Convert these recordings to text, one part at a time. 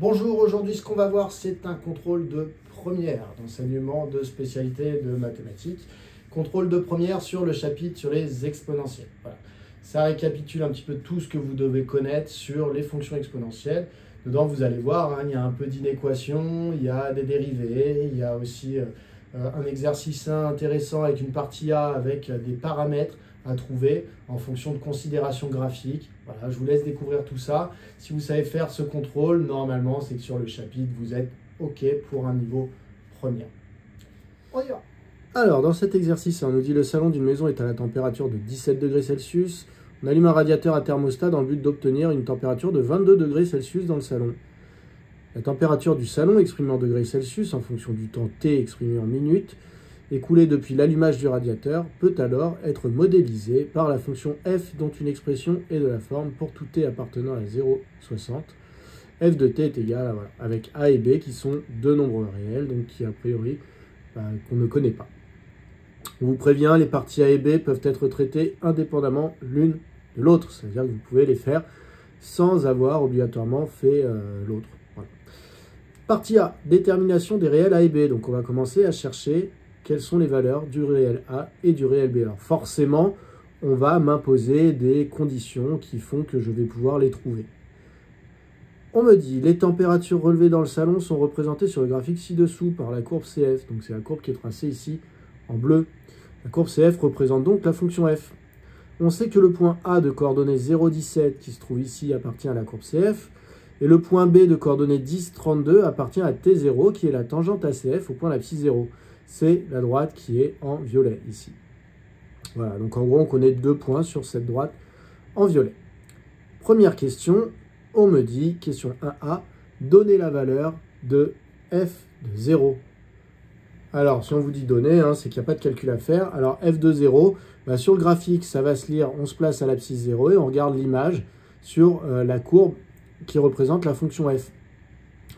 Bonjour, aujourd'hui ce qu'on va voir c'est un contrôle de première d'enseignement de spécialité de mathématiques. Contrôle de première sur le chapitre sur les exponentielles. Voilà. Ça récapitule un petit peu tout ce que vous devez connaître sur les fonctions exponentielles. Dedans vous allez voir, il y a un peu d'inéquation, il y a des dérivés, il y a aussi un exercice intéressant avec une partie A avec des paramètres à trouver en fonction de considérations graphiques. Voilà, je vous laisse découvrir tout ça. Si vous savez faire ce contrôle, normalement, c'est que sur le chapitre, vous êtes OK pour un niveau premier. On y va. Alors, dans cet exercice, on nous dit le salon d'une maison est à la température de 17 degrés Celsius. On allume un radiateur à thermostat dans le but d'obtenir une température de 22 degrés Celsius dans le salon. La température du salon, exprimée en degrés Celsius en fonction du temps T exprimé en minutes, écoulée depuis l'allumage du radiateur, peut alors être modélisée par la fonction f dont une expression est de la forme pour tout t appartenant à 0,60. F de t est égal à, voilà, avec a et b qui sont deux nombres réels, donc qui a priori qu'on ne connaît pas. On vous prévient, les parties a et b peuvent être traitées indépendamment l'une de l'autre, c'est-à-dire que vous pouvez les faire sans avoir obligatoirement fait l'autre. Voilà. Partie A, détermination des réels a et b. Donc on va commencer à chercher quelles sont les valeurs du réel A et du réel B. Alors forcément, on va m'imposer des conditions qui font que je vais pouvoir les trouver. On me dit, les températures relevées dans le salon sont représentées sur le graphique ci-dessous par la courbe CF. Donc c'est la courbe qui est tracée ici en bleu. La courbe CF représente donc la fonction f. On sait que le point A de coordonnées 0,17 qui se trouve ici appartient à la courbe CF. Et le point B de coordonnées 10,32 appartient à T0 qui est la tangente ACF au point l'abscisse 0. C'est la droite qui est en violet ici. Voilà, donc en gros, on connaît deux points sur cette droite en violet. Première question, on me dit, question 1A, donner la valeur de f de 0. Alors, si on vous dit donner, c'est qu'il n'y a pas de calcul à faire. Alors, f de 0, sur le graphique, ça va se lire, on se place à l'abscisse 0 et on regarde l'image sur la courbe qui représente la fonction f.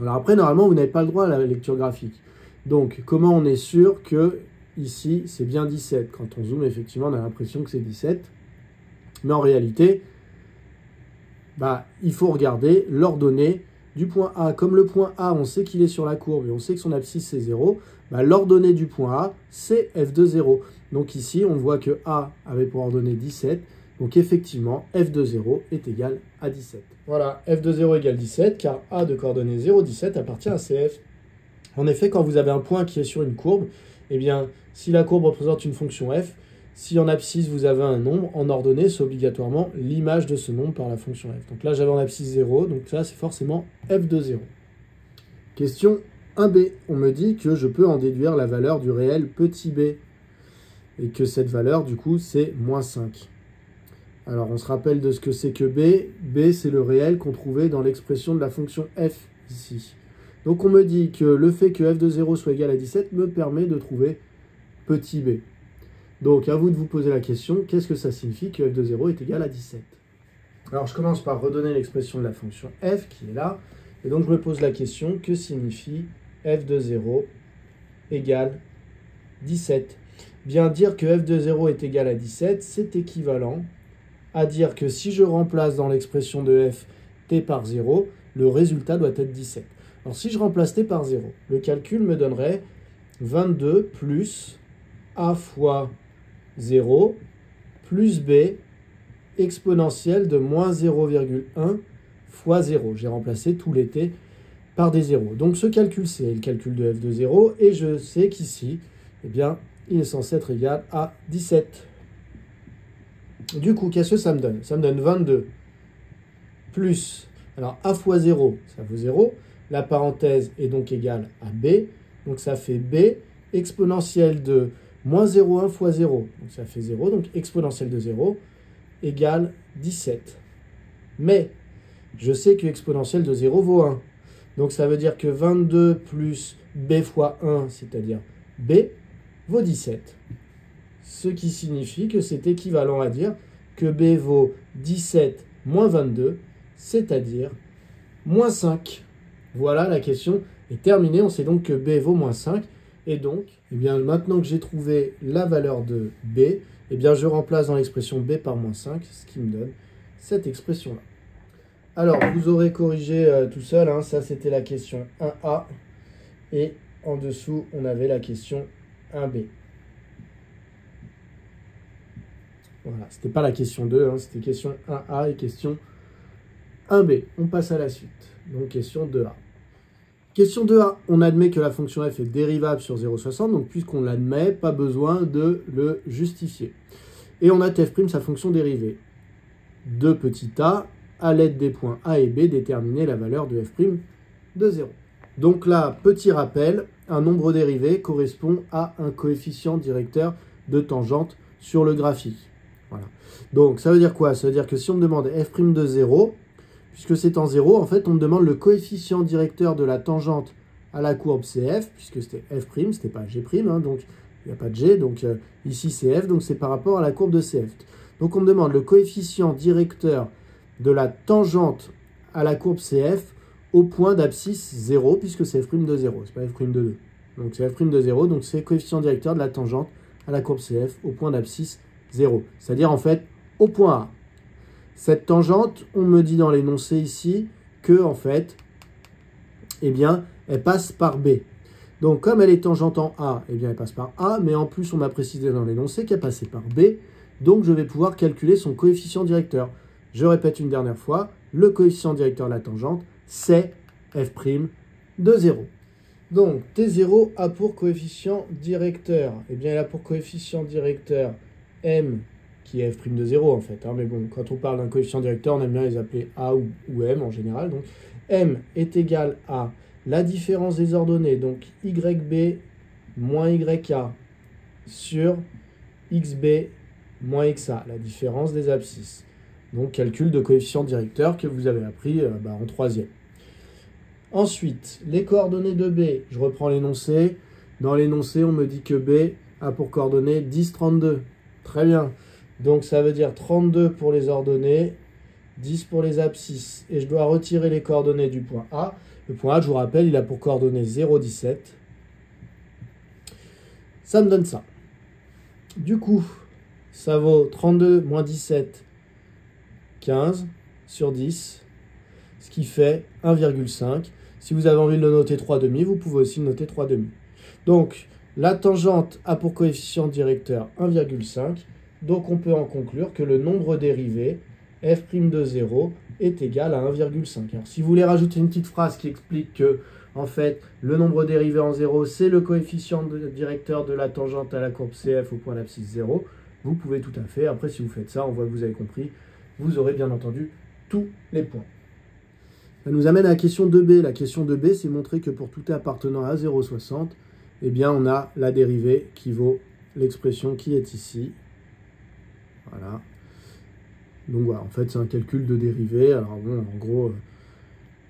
Alors après, normalement, vous n'avez pas le droit à la lecture graphique. Donc, comment on est sûr que ici, c'est bien 17? Quand on zoome, effectivement, on a l'impression que c'est 17. Mais en réalité, il faut regarder l'ordonnée du point A. Comme le point A, on sait qu'il est sur la courbe et on sait que son abscisse, c'est 0, l'ordonnée du point A, c'est f de 0. Donc ici, on voit que A avait pour ordonnée 17. Donc effectivement, f de 0 est égal à 17. Voilà, f de 0 égale 17, car A de coordonnée 0,17 appartient à CF. En effet, quand vous avez un point qui est sur une courbe, eh bien, si la courbe représente une fonction f, si en abscisse vous avez un nombre, en ordonnée, c'est obligatoirement l'image de ce nombre par la fonction f. Donc là, j'avais en abscisse 0, donc ça, c'est forcément f de 0. Question 1b. On me dit que je peux en déduire la valeur du réel petit b, et que cette valeur, du coup, c'est moins 5. Alors, on se rappelle de ce que c'est que b. b, c'est le réel qu'on trouvait dans l'expression de la fonction f, ici. Donc on me dit que le fait que f de 0 soit égal à 17 me permet de trouver petit b. Donc à vous de vous poser la question, qu'est-ce que ça signifie que f de 0 est égal à 17? Alors je commence par redonner l'expression de la fonction f qui est là. Et donc je me pose la question, que signifie f de 0 égale 17? Bien, dire que f de 0 est égal à 17, c'est équivalent à dire que si je remplace dans l'expression de f t par 0, le résultat doit être 17. Alors, si je remplace t par 0, le calcul me donnerait 22 plus a fois 0 plus b exponentielle de moins 0,1 fois 0. J'ai remplacé tous les t par des 0. Donc, ce calcul, c'est le calcul de f de 0. Et je sais qu'ici, eh bien, il est censé être égal à 17. Du coup, qu'est-ce que ça me donne? Ça me donne 22 plus, alors a fois 0, ça vaut 0. La parenthèse est donc égale à b. Donc ça fait b exponentielle de moins 0,1 fois 0. Donc ça fait 0. Donc exponentielle de 0 égale 17. Mais je sais que exponentielle de 0 vaut 1. Donc ça veut dire que 22 plus b fois 1, c'est-à-dire b, vaut 17. Ce qui signifie que c'est équivalent à dire que b vaut 17 moins 22, c'est-à-dire moins 5. Voilà, la question est terminée. On sait donc que b vaut moins 5. Et donc, maintenant que j'ai trouvé la valeur de b, je remplace dans l'expression b par moins 5, ce qui me donne cette expression-là. Alors, vous aurez corrigé tout seul, hein, ça c'était la question 1A, et en dessous, on avait la question 1B. Voilà, c'était pas la question 2, hein, c'était question 1A et question 1B. On passe à la suite, donc question 2A. Question 2A, on admet que la fonction f est dérivable sur 0,60, donc puisqu'on l'admet, pas besoin de le justifier. Et on a f', sa fonction dérivée. De petit a, à l'aide des points A et B, déterminer la valeur de f' de 0. Donc là, petit rappel, un nombre dérivé correspond à un coefficient directeur de tangente sur le graphique. Voilà. Donc ça veut dire quoi? Ça veut dire que si on me demande f' de 0, puisque c'est en 0, en fait on me demande le coefficient directeur de la tangente à la courbe CF, puisque c'était f', c'était pas g', hein, donc il n'y a pas de g, donc ici c'est f, donc c'est par rapport à la courbe de CF. Donc on me demande le coefficient directeur de la tangente à la courbe CF au point d'abscisse 0, puisque c'est f' de 0, c'est pas f' de 2. Donc c'est f' de 0, donc c'est le coefficient directeur de la tangente à la courbe CF au point d'abscisse 0. C'est-à-dire en fait au point A. Cette tangente, on me dit dans l'énoncé ici que en fait, eh bien, elle passe par B. Donc comme elle est tangente en A, eh bien elle passe par A, mais en plus on m'a précisé dans l'énoncé qu'elle passait par B, donc je vais pouvoir calculer son coefficient directeur. Je répète une dernière fois, le coefficient directeur de la tangente, c'est f' de 0. Donc T0 a pour coefficient directeur, eh bien elle a pour coefficient directeur M, qui est f' de 0 en fait, hein, mais bon, quand on parle d'un coefficient directeur, on aime bien les appeler A ou M en général. Donc M est égal à la différence des ordonnées, donc YB moins YA sur XB moins XA, la différence des abscisses. Donc calcul de coefficient directeur que vous avez appris en 3e. Ensuite, les coordonnées de B, je reprends l'énoncé. Dans l'énoncé, on me dit que B a pour coordonnées 10, 32. Très bien. Donc ça veut dire 32 pour les ordonnées, 10 pour les abscisses. Et je dois retirer les coordonnées du point A. Le point A, je vous rappelle, il a pour coordonnées 0, 17. Ça me donne ça. Du coup, ça vaut 32 moins 17, 15 sur 10, ce qui fait 1,5. Si vous avez envie de le noter 3,5, vous pouvez aussi le noter 3,5. Donc, la tangente a pour coefficient directeur 1,5. Donc, on peut en conclure que le nombre dérivé, f' de 0, est égal à 1,5. Alors, si vous voulez rajouter une petite phrase qui explique que, en fait, le nombre dérivé en 0, c'est le coefficient directeur de la tangente à la courbe CF au point d'abscisse 0, vous pouvez tout à fait. Après, si vous faites ça, on voit que vous avez compris. Vous aurez bien entendu tous les points. Ça nous amène à la question 2B. La question 2B, c'est montrer que pour tout t appartenant à 0,60, eh bien, on a la dérivée qui vaut l'expression qui est ici. Voilà. Donc voilà, en fait, c'est un calcul de dérivée. Alors bon, en gros,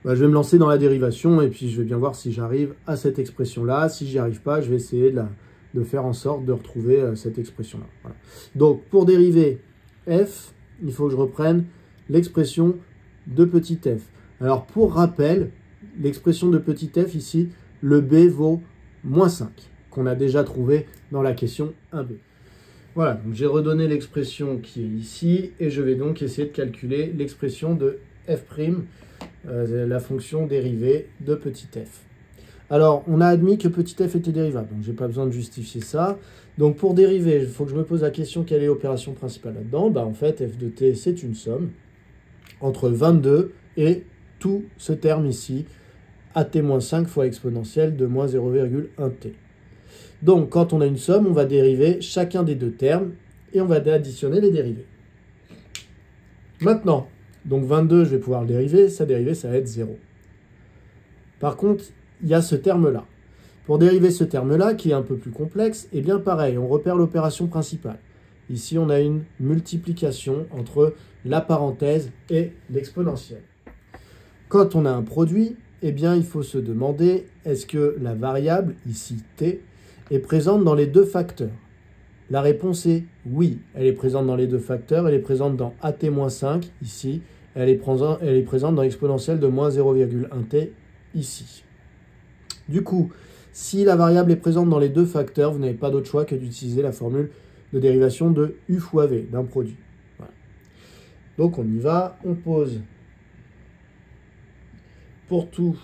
je vais me lancer dans la dérivation et puis je vais bien voir si j'arrive à cette expression-là. Si j'y arrive pas, je vais essayer de faire en sorte de retrouver cette expression-là. Voilà. Donc, pour dériver f, il faut que je reprenne l'expression de petit f. Alors, pour rappel, l'expression de petit f ici, le b vaut moins 5, qu'on a déjà trouvé dans la question 1b. Voilà, donc j'ai redonné l'expression qui est ici, et je vais donc essayer de calculer l'expression de f', la fonction dérivée de petit f. Alors, on a admis que petit f était dérivable, donc je n'ai pas besoin de justifier ça. Donc pour dériver, il faut que je me pose la question, quelle est l'opération principale là-dedans? En fait, f de t, c'est une somme entre 22 et tout ce terme ici, at-5 fois exponentielle de moins 0,1t. Donc, quand on a une somme, on va dériver chacun des deux termes et on va additionner les dérivés. Maintenant, donc 22, je vais pouvoir le dériver, sa dérivée, ça va être 0. Par contre, il y a ce terme-là. Pour dériver ce terme-là, qui est un peu plus complexe, eh bien pareil, on repère l'opération principale. Ici, on a une multiplication entre la parenthèse et l'exponentielle. Quand on a un produit, eh bien, il faut se demander, est-ce que la variable, ici t, est présente dans les deux facteurs? La réponse est oui, elle est présente dans les deux facteurs, elle est présente dans at-5, ici, elle est présente dans l'exponentielle de moins 0,1t, ici. Du coup, si la variable est présente dans les deux facteurs, vous n'avez pas d'autre choix que d'utiliser la formule de dérivation de u fois v, d'un produit. Voilà. Donc on y va, on pose pour tout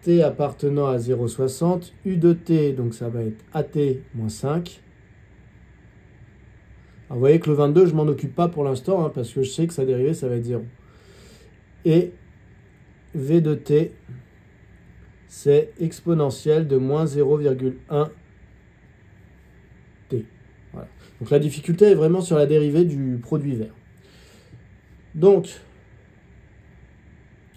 t appartenant à 0,60, u de t, donc ça va être at moins 5. Alors vous voyez que le 22, je ne m'en occupe pas pour l'instant, hein, parce que je sais que sa dérivée, ça va être 0. Et v de t, c'est exponentielle de moins 0,1 t. Voilà. Donc la difficulté est vraiment sur la dérivée du produit vert. Donc,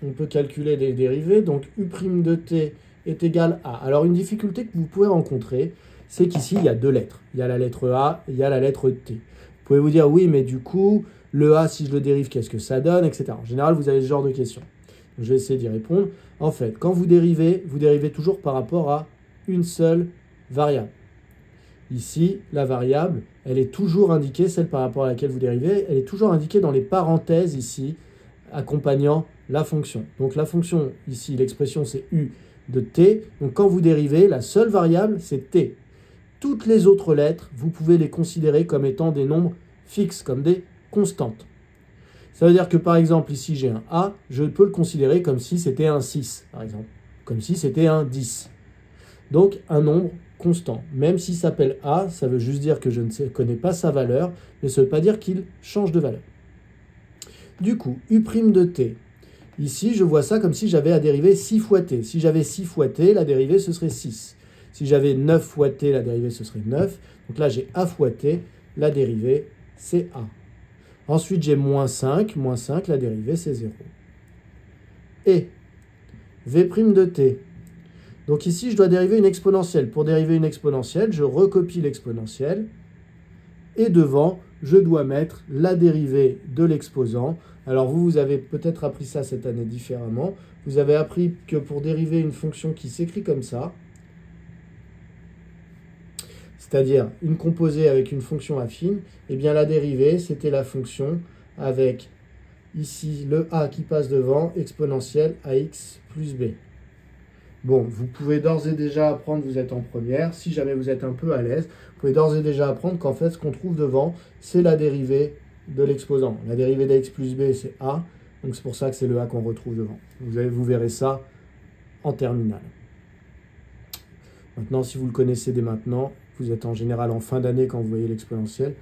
on peut calculer des dérivées. Donc, u' de t est égal à... Alors, une difficulté que vous pouvez rencontrer, c'est qu'ici, il y a deux lettres. Il y a la lettre A, il y a la lettre T. Vous pouvez vous dire, oui, mais du coup, le A, si je le dérive, qu'est-ce que ça donne, etc. En général, vous avez ce genre de questions. Je vais essayer d'y répondre. En fait, quand vous dérivez toujours par rapport à une seule variable. Ici, la variable, elle est toujours indiquée, celle par rapport à laquelle vous dérivez, elle est toujours indiquée dans les parenthèses ici, accompagnant la fonction. Donc la fonction, ici, l'expression c'est u de t. Donc quand vous dérivez, la seule variable, c'est t. Toutes les autres lettres, vous pouvez les considérer comme étant des nombres fixes, comme des constantes. Ça veut dire que par exemple, ici j'ai un a, je peux le considérer comme si c'était un 6, par exemple, comme si c'était un 10. Donc un nombre constant. Même s'il s'appelle a, ça veut juste dire que je ne connais pas sa valeur, mais ça ne veut pas dire qu'il change de valeur. Du coup, u' de t, ici je vois ça comme si j'avais à dériver 6 fois t. Si j'avais 6 fois t, la dérivée ce serait 6. Si j'avais 9 fois t, la dérivée ce serait 9. Donc là j'ai a fois t, la dérivée c'est a. Ensuite j'ai moins 5, la dérivée c'est 0. Et v' de t. Donc ici, je dois dériver une exponentielle. Pour dériver une exponentielle, je recopie l'exponentielle. Et devant, je dois mettre la dérivée de l'exposant. Alors vous avez peut-être appris ça cette année différemment. Vous avez appris que pour dériver une fonction qui s'écrit comme ça, c'est-à-dire une composée avec une fonction affine, eh bien la dérivée, c'était la fonction avec ici le a qui passe devant, exponentielle ax plus b. Bon, vous pouvez d'ores et déjà apprendre, vous êtes en première, si jamais vous êtes un peu à l'aise, vous pouvez d'ores et déjà apprendre qu'en fait, ce qu'on trouve devant, c'est la dérivée de l'exposant. La dérivée d'ax plus b, c'est a, donc c'est pour ça que c'est le a qu'on retrouve devant. Vous verrez ça en terminale. Maintenant, si vous le connaissez dès maintenant, vous êtes en général en fin d'année quand vous voyez l'exponentielle,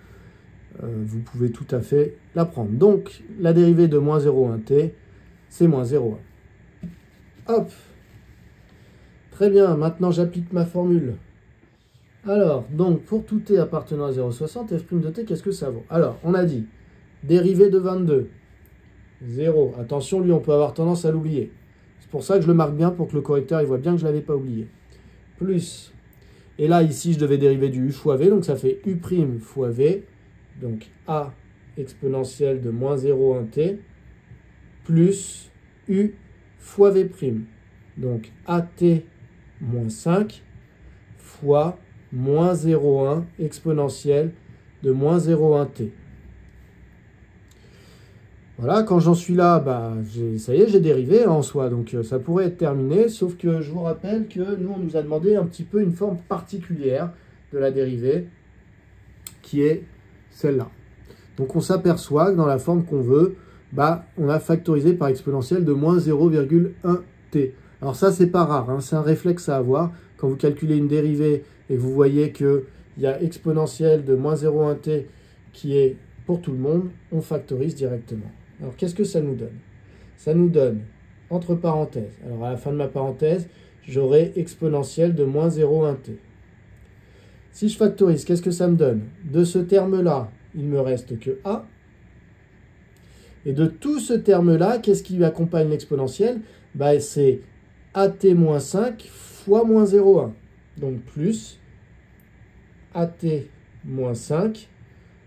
vous pouvez tout à fait l'apprendre. Donc, la dérivée de moins 0,1t, c'est moins 0,1. Hop! Très bien, maintenant j'applique ma formule. Alors, donc, pour tout t appartenant à 0,60, f' de t, qu'est-ce que ça vaut? Alors, on a dit, dérivée de 22, 0. Attention, lui, on peut avoir tendance à l'oublier. C'est pour ça que je le marque bien, pour que le correcteur il voit bien que je ne l'avais pas oublié. Plus, et là, ici, je devais dériver du u fois v, donc ça fait u' fois v, donc a exponentielle de moins 0,1t, plus u fois v', donc at moins 5 fois moins 0,1 exponentielle de moins 0,1t. Voilà, quand j'en suis là, bah, ça y est, j'ai dérivé en soi, donc ça pourrait être terminé, sauf que je vous rappelle que nous, on nous a demandé un petit peu une forme particulière de la dérivée, qui est celle-là. Donc on s'aperçoit que dans la forme qu'on veut, bah, on a factorisé par exponentielle de moins 0,1t. Alors ça, c'est pas rare, hein, c'est un réflexe à avoir. Quand vous calculez une dérivée et que vous voyez qu'il y a exponentielle de moins 0,1t qui est pour tout le monde, on factorise directement. Alors qu'est-ce que ça nous donne? Ça nous donne, entre parenthèses, alors à la fin de ma parenthèse, j'aurai exponentielle de moins 0,1t. Si je factorise, qu'est-ce que ça me donne? De ce terme-là, il me reste que a. Et de tout ce terme-là, qu'est-ce qui accompagne l'exponentielle? Bah, c'est at moins 5 fois moins 0,1. Donc plus at moins 5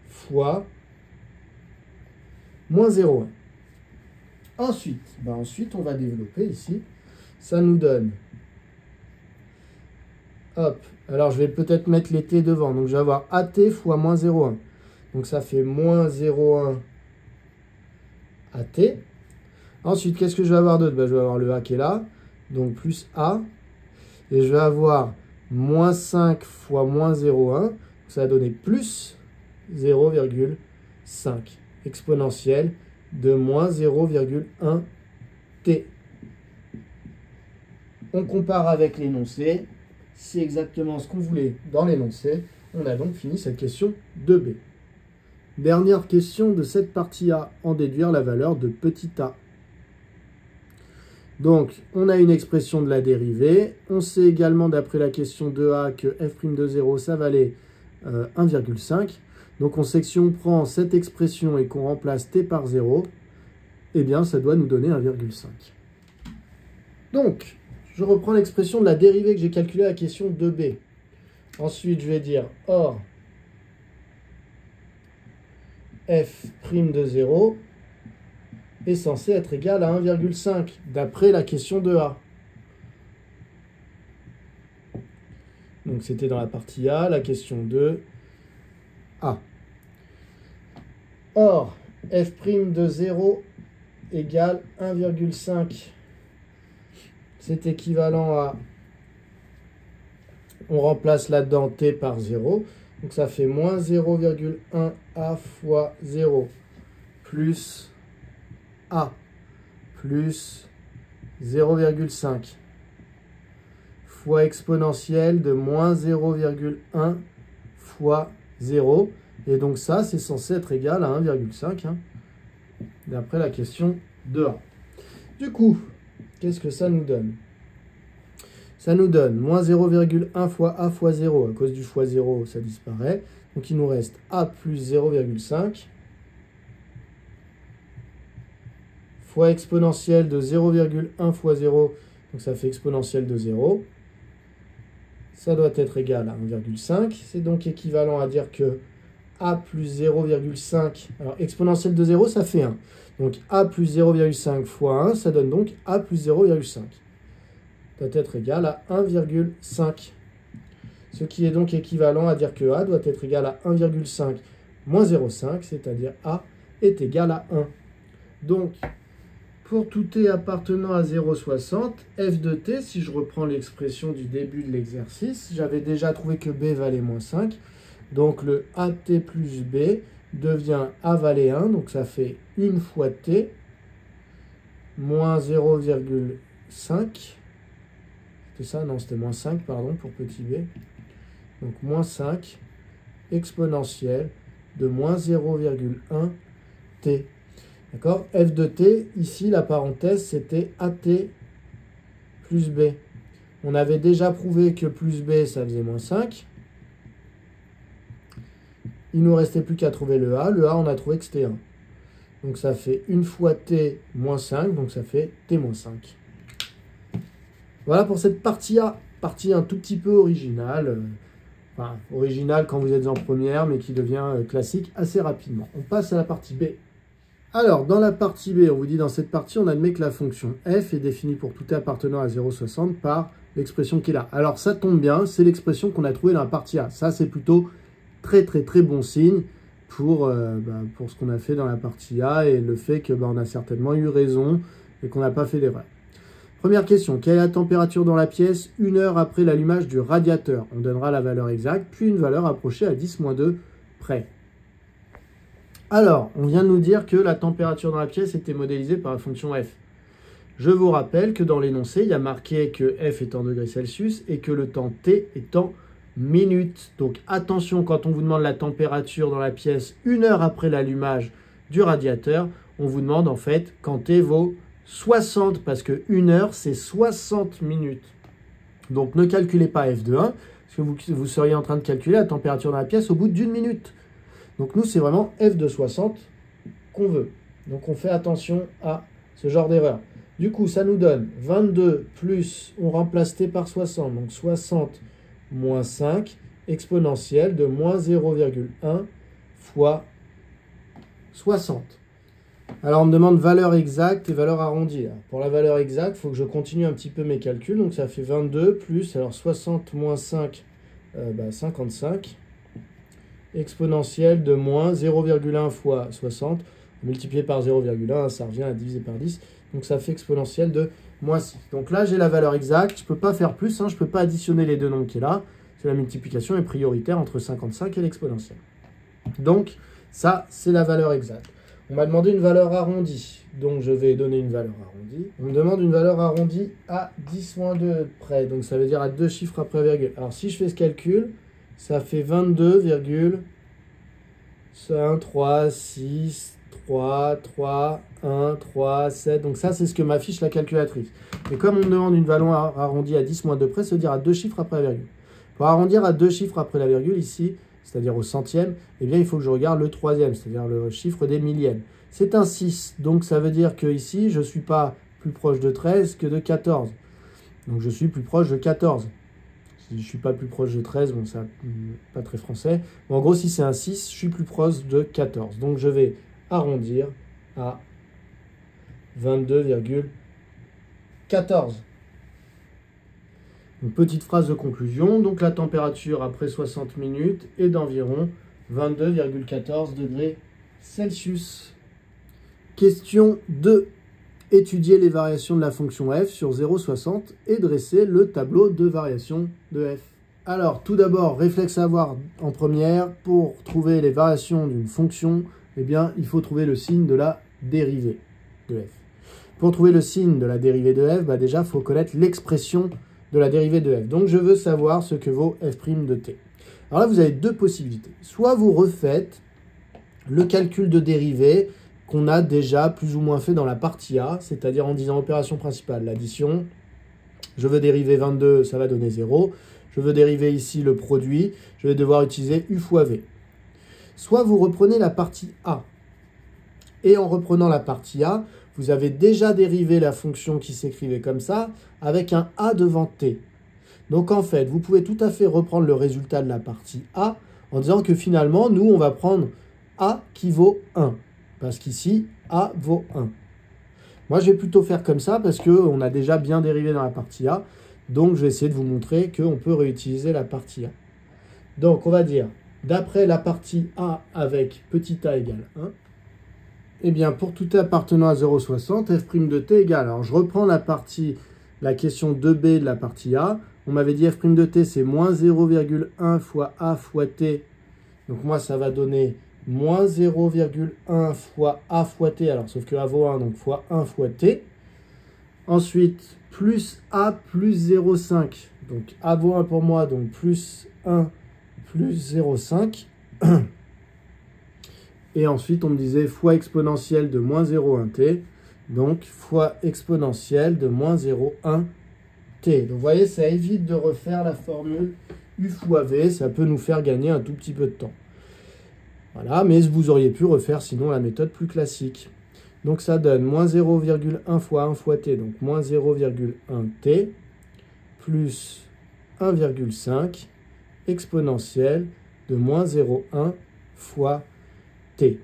fois moins 0,1. Ensuite, on va développer ici. Ça nous donne, hop, alors je vais peut-être mettre les t devant. Donc je vais avoir at fois moins 0,1. Donc ça fait moins 0,1 at. Ensuite, qu'est-ce que je vais avoir d'autre? Ben, je vais avoir le a qui est là, donc plus a. Et je vais avoir moins 5 fois moins 0,1. Ça va donner plus 0,5 exponentielle de moins 0,1t. On compare avec l'énoncé. C'est exactement ce qu'on voulait dans l'énoncé. On a donc fini cette question 2b. Dernière question de cette partie A, en déduire la valeur de petit a. Donc, on a une expression de la dérivée. On sait également, d'après la question 2a, que f' de 0, ça valait 1,5. Donc, on sait que si on prend cette expression et qu'on remplace t par 0, eh bien, ça doit nous donner 1,5. Donc, je reprends l'expression de la dérivée que j'ai calculée à la question 2b. Ensuite, je vais dire, or, f' de 0 est censé être égal à 1,5, d'après la question 2a. Donc, c'était dans la partie A, la question 2a. Or, f' de 0 égale 1,5. C'est équivalent à... On remplace là-dedans t par 0. Donc ça fait moins 0,1 a fois 0 plus a plus 0,5 fois exponentielle de moins 0,1 fois 0. Et donc ça, c'est censé être égal à 1,5, hein, d'après la question 2a. Du coup, qu'est-ce que ça nous donne? Ça nous donne moins 0,1 fois a fois 0. À cause du fois 0, ça disparaît. Donc il nous reste a plus 0,5 fois exponentielle de 0,1 fois 0. Donc ça fait exponentielle de 0. Ça doit être égal à 1,5. C'est donc équivalent à dire que a plus 0,5. Alors exponentielle de 0, ça fait 1. Donc a plus 0,5 fois 1, ça donne donc a plus 0,5. Doit être égal à 1,5. Ce qui est donc équivalent à dire que a doit être égal à 1,5 moins 0,5, c'est-à-dire a est égal à 1. Donc, pour tout t appartenant à 0,60, f de t, si je reprends l'expression du début de l'exercice, j'avais déjà trouvé que b valait moins 5. Donc, le at plus b devient a valait 1, donc ça fait 1 fois t, moins 0,5. C'était ça? Non, c'était moins 5, pardon, pour petit b. Donc, moins 5 exponentielle de moins 0,1 t. D'accord? F de t, ici, la parenthèse, c'était at plus b. On avait déjà prouvé que plus b, ça faisait moins 5. Il ne nous restait plus qu'à trouver le a. Le a, on a trouvé que c'était 1. Donc, ça fait 1 fois t moins 5, donc ça fait t moins 5. Voilà pour cette partie A, partie un tout petit peu originale, enfin originale quand vous êtes en première, mais qui devient classique assez rapidement. On passe à la partie B. Alors, dans la partie B, on vous dit dans cette partie, on admet que la fonction f est définie pour tout t appartenant à 0,60 par l'expression qui est là. Alors, ça tombe bien, c'est l'expression qu'on a trouvée dans la partie A. Ça, c'est plutôt très bon signe pour ce qu'on a fait dans la partie A et le fait que on a certainement eu raison et qu'on n'a pas fait d'erreur. Première question, quelle est la température dans la pièce 1 heure après l'allumage du radiateur? On donnera la valeur exacte, puis une valeur approchée à 10-2 près. Alors, on vient de nous dire que la température dans la pièce était modélisée par la fonction f. Je vous rappelle que dans l'énoncé, il y a marqué que f est en degrés Celsius et que le temps t est en minutes. Donc attention, quand on vous demande la température dans la pièce 1 heure après l'allumage du radiateur, on vous demande en fait quand t vaut 60, parce que 1 heure, c'est 60 minutes. Donc, ne calculez pas f de 1, parce que vous seriez en train de calculer la température dans la pièce au bout d'1 minute. Donc, nous, c'est vraiment f de 60 qu'on veut. Donc, on fait attention à ce genre d'erreur. Du coup, ça nous donne 22 plus, on remplace t par 60, donc 60 moins 5, exponentielle de moins 0,1 fois 60. Alors, on me demande valeur exacte et valeur arrondie. Alors, pour la valeur exacte, il faut que je continue un petit peu mes calculs. Donc, ça fait 22 plus, alors 60 moins 5, 55. Exponentielle de moins 0,1 fois 60. Multiplié par 0,1, ça revient à diviser par 10. Donc, ça fait exponentielle de moins 6. Donc là, j'ai la valeur exacte. Je ne peux pas faire plus. Je ne peux pas additionner les deux nombres qui est là. C'est la multiplication est prioritaire entre 55 et l'exponentielle. Donc, ça, c'est la valeur exacte. On m'a demandé une valeur arrondie, donc je vais donner une valeur arrondie. On me demande une valeur arrondie à 10-2 près, donc ça veut dire à 2 chiffres après la virgule. Alors si je fais ce calcul, ça fait 22,1, 3, 6, 3, 3, 1, 3, 7. Donc ça, c'est ce que m'affiche la calculatrice. Mais comme on me demande une valeur arrondie à 10-2 près, ça veut dire à 2 chiffres après la virgule. Pour arrondir à 2 chiffres après la virgule, ici, c'est-à-dire au centième, eh bien, il faut que je regarde le troisième, c'est-à-dire le chiffre des millièmes. C'est un 6, donc ça veut dire que ici, je ne suis pas plus proche de 13 que de 14. Donc je suis plus proche de 14. Si je ne suis pas plus proche de 13, bon, c'est pas très français. Bon, en gros, si c'est un 6, je suis plus proche de 14. Donc je vais arrondir à 22,14. Une petite phrase de conclusion, donc la température après 60 minutes est d'environ 22,14 degrés Celsius. Question 2. Étudier les variations de la fonction f sur 0,60 et dresser le tableau de variation de f. Alors, tout d'abord, réflexe à avoir en première, pour trouver les variations d'une fonction, eh bien, il faut trouver le signe de la dérivée de f. Pour trouver le signe de la dérivée de f, déjà, il faut connaître l'expression de la dérivée de f. Donc, je veux savoir ce que vaut f' de t. Alors là, vous avez deux possibilités. Soit vous refaites le calcul de dérivée qu'on a déjà plus ou moins fait dans la partie A, c'est-à-dire en disant opération principale, l'addition. Je veux dériver 22, ça va donner 0. Je veux dériver ici le produit, je vais devoir utiliser U fois V. Soit vous reprenez la partie A. Et en reprenant la partie A, vous avez déjà dérivé la fonction qui s'écrivait comme ça, avec un A devant T. Donc en fait, vous pouvez tout à fait reprendre le résultat de la partie A, en disant que finalement, nous, on va prendre A qui vaut 1. Parce qu'ici, A vaut 1. Moi, je vais plutôt faire comme ça, parce qu'on a déjà bien dérivé dans la partie A. Donc, je vais essayer de vous montrer qu'on peut réutiliser la partie A. Donc, on va dire, d'après la partie A avec petit a égale 1, eh bien, pour tout t appartenant à 0,60, f' de t égale. Alors, je reprends la question 2b de la partie A. On m'avait dit f' de t, c'est moins 0,1 fois a fois t. Donc, moi, ça va donner moins 0,1 fois a fois t. Alors, sauf que a vaut 1, donc fois 1 fois t. Ensuite, plus a plus 0,5. Donc, a vaut 1 pour moi, donc plus 1 plus 0,5. Et ensuite, on me disait fois exponentielle de moins 0,1t. Donc, fois exponentielle de moins 0,1t. Donc, vous voyez, ça évite de refaire la formule U fois V. Ça peut nous faire gagner un tout petit peu de temps. Voilà, mais vous auriez pu refaire sinon la méthode plus classique. Donc, ça donne moins 0,1 fois 1 fois t. Donc, moins 0,1t plus 1,5 exponentielle de moins 0,1 fois t.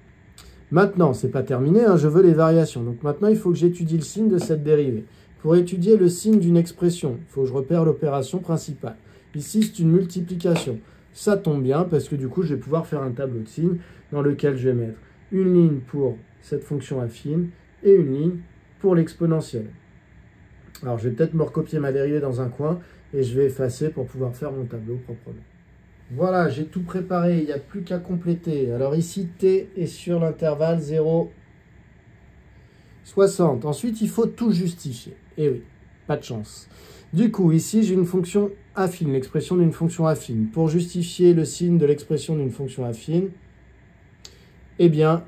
Maintenant, ce n'est pas terminé, je veux les variations. Donc maintenant, il faut que j'étudie le signe de cette dérivée. Pour étudier le signe d'une expression, il faut que je repère l'opération principale. Ici, c'est une multiplication. Ça tombe bien parce que du coup, je vais pouvoir faire un tableau de signes dans lequel je vais mettre une ligne pour cette fonction affine et une ligne pour l'exponentielle. Alors, je vais peut-être me recopier ma dérivée dans un coin et je vais effacer pour pouvoir faire mon tableau proprement. Voilà, j'ai tout préparé, il n'y a plus qu'à compléter. Alors ici, t est sur l'intervalle 0,60. Ensuite, il faut tout justifier. Eh oui, pas de chance. Du coup, ici, j'ai une fonction affine, l'expression d'une fonction affine. Pour justifier le signe de l'expression d'une fonction affine, eh bien,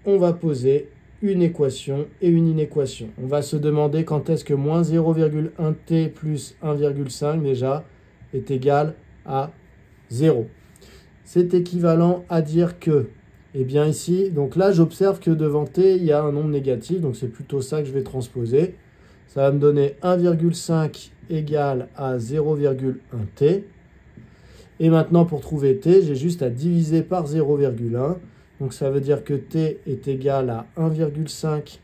on va poser une équation et une inéquation. On va se demander quand est-ce que moins 0,1t plus 1,5 déjà est égal à 0. C'est équivalent à dire que, eh bien ici, donc là j'observe que devant t, il y a un nombre négatif, donc c'est plutôt ça que je vais transposer. Ça va me donner 1,5 égale à 0,1t. Et maintenant pour trouver t, j'ai juste à diviser par 0,1. Donc ça veut dire que t est égal à 1,5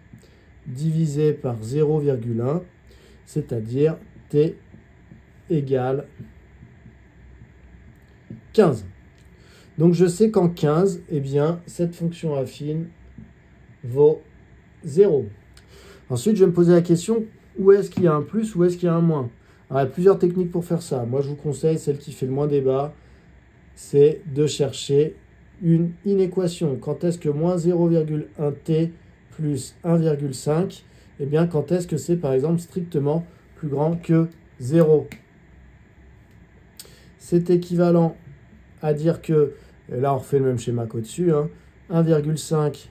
divisé par 0,1, c'est-à-dire t égale 15. Donc je sais qu'en 15, eh bien, cette fonction affine vaut 0. Ensuite, je vais me poser la question, où est-ce qu'il y a un plus, où est-ce qu'il y a un moins? Alors, il y a plusieurs techniques pour faire ça. Moi, je vous conseille, celle qui fait le moins débat, c'est de chercher une inéquation. Quand est-ce que moins 0,1t plus 1,5, eh bien quand est-ce que c'est par exemple strictement plus grand que 0? C'est équivalent à dire que, et là on refait le même schéma qu'au-dessus, 1,5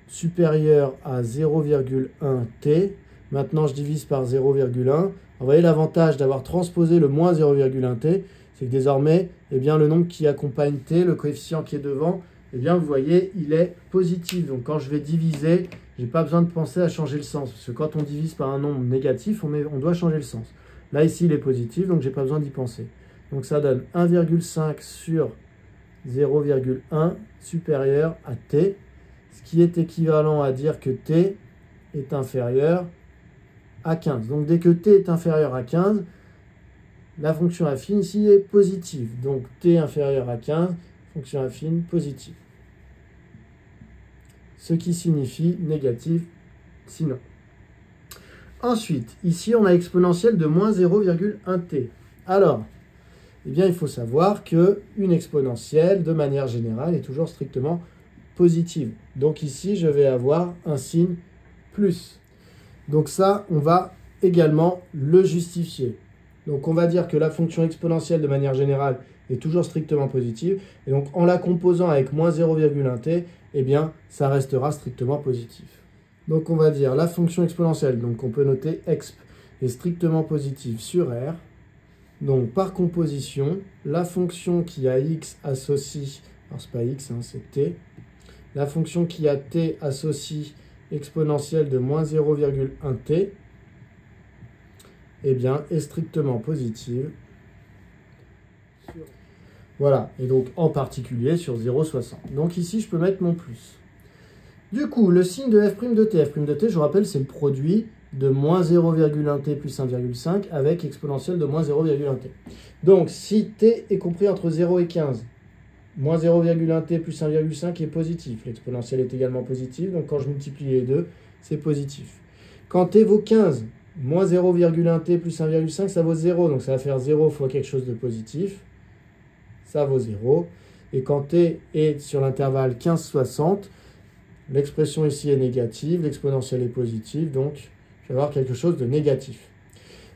supérieur à 0,1t. Maintenant je divise par 0,1. Vous voyez l'avantage d'avoir transposé le moins 0,1t, c'est que désormais, eh bien, le nombre qui accompagne t, le coefficient qui est devant, eh bien, vous voyez, il est positif. Donc quand je vais diviser, je n'ai pas besoin de penser à changer le sens. Parce que quand on divise par un nombre négatif, on doit changer le sens. Là, ici, il est positif, donc je n'ai pas besoin d'y penser. Donc ça donne 1,5 sur 0,1 supérieur à t, ce qui est équivalent à dire que t est inférieur à 15. Donc dès que t est inférieur à 15, la fonction affine ici est positive. Donc t inférieur à 15, fonction affine positive. Ce qui signifie négative sinon. Ensuite, ici on a exponentielle de moins 0,1t. Alors, eh bien, il faut savoir qu'une exponentielle, de manière générale, est toujours strictement positive. Donc ici, je vais avoir un signe plus. Donc ça, on va également le justifier. Donc on va dire que la fonction exponentielle, de manière générale, est toujours strictement positive. Et donc en la composant avec moins 0,1t, eh bien, ça restera strictement positif. Donc on va dire la fonction exponentielle, donc on peut noter exp, est strictement positive sur R. Donc par composition, la fonction qui a x associe, alors c'est pas x, c'est t, la fonction qui a t associe exponentielle de moins 0,1t, eh bien, est strictement positive. Voilà, et donc en particulier sur 0,60. Donc ici, je peux mettre mon plus. Du coup, le signe de f' de t. F' de t, je vous rappelle, c'est le produit de moins 0,1t plus 1,5 avec exponentielle de moins 0,1t. Donc, si t est compris entre 0 et 15, moins 0,1t plus 1,5 est positif. L'exponentielle est également positive, donc quand je multiplie les deux, c'est positif. Quand t vaut 15, moins 0,1t plus 1,5, ça vaut 0. Donc ça va faire 0 fois quelque chose de positif. Ça vaut 0. Et quand t est sur l'intervalle 15-60, l'expression ici est négative, l'exponentielle est positive, donc je vais avoir quelque chose de négatif.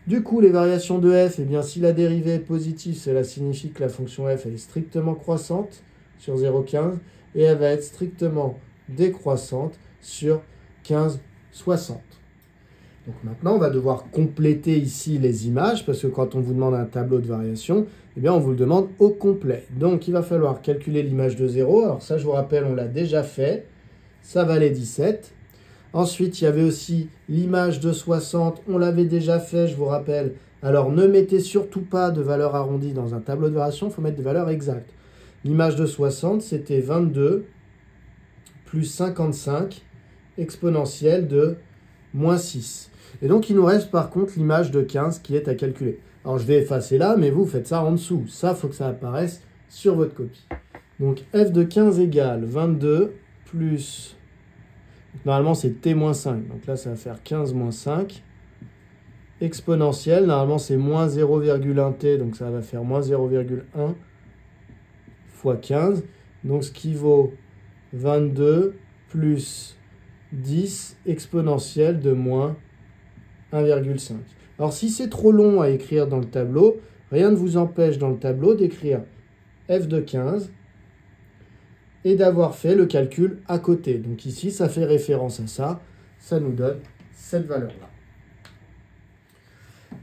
Du coup, les variations de f, eh bien, si la dérivée est positive, cela signifie que la fonction f elle est strictement croissante sur 0,15 et elle va être strictement décroissante sur 15,60. Donc maintenant, on va devoir compléter ici les images parce que quand on vous demande un tableau de variation, eh bien, on vous le demande au complet. Donc, il va falloir calculer l'image de 0. Alors ça, je vous rappelle, on l'a déjà fait. Ça valait 17. Ensuite, il y avait aussi l'image de 60. On l'avait déjà fait, je vous rappelle. Alors, ne mettez surtout pas de valeurs arrondies dans un tableau de variation. Il faut mettre des valeurs exactes. L'image de 60, c'était 22 plus 55 exponentielle de moins 6. Et donc, il nous reste par contre l'image de 15 qui est à calculer. Alors, je vais effacer là, mais vous faites ça en dessous. Ça, il faut que ça apparaisse sur votre copie. Donc, f de 15 égale 22 plus... Normalement, c'est t-5. Donc là, ça va faire 15 moins 5. Exponentielle, normalement, c'est moins 0,1t. Donc ça va faire moins 0,1 fois 15. Donc ce qui vaut 22 plus 10 exponentielle de moins 1,5. Alors si c'est trop long à écrire dans le tableau, rien ne vous empêche dans le tableau d'écrire f de 15 et d'avoir fait le calcul à côté. Donc ici, ça fait référence à ça. Ça nous donne cette valeur-là.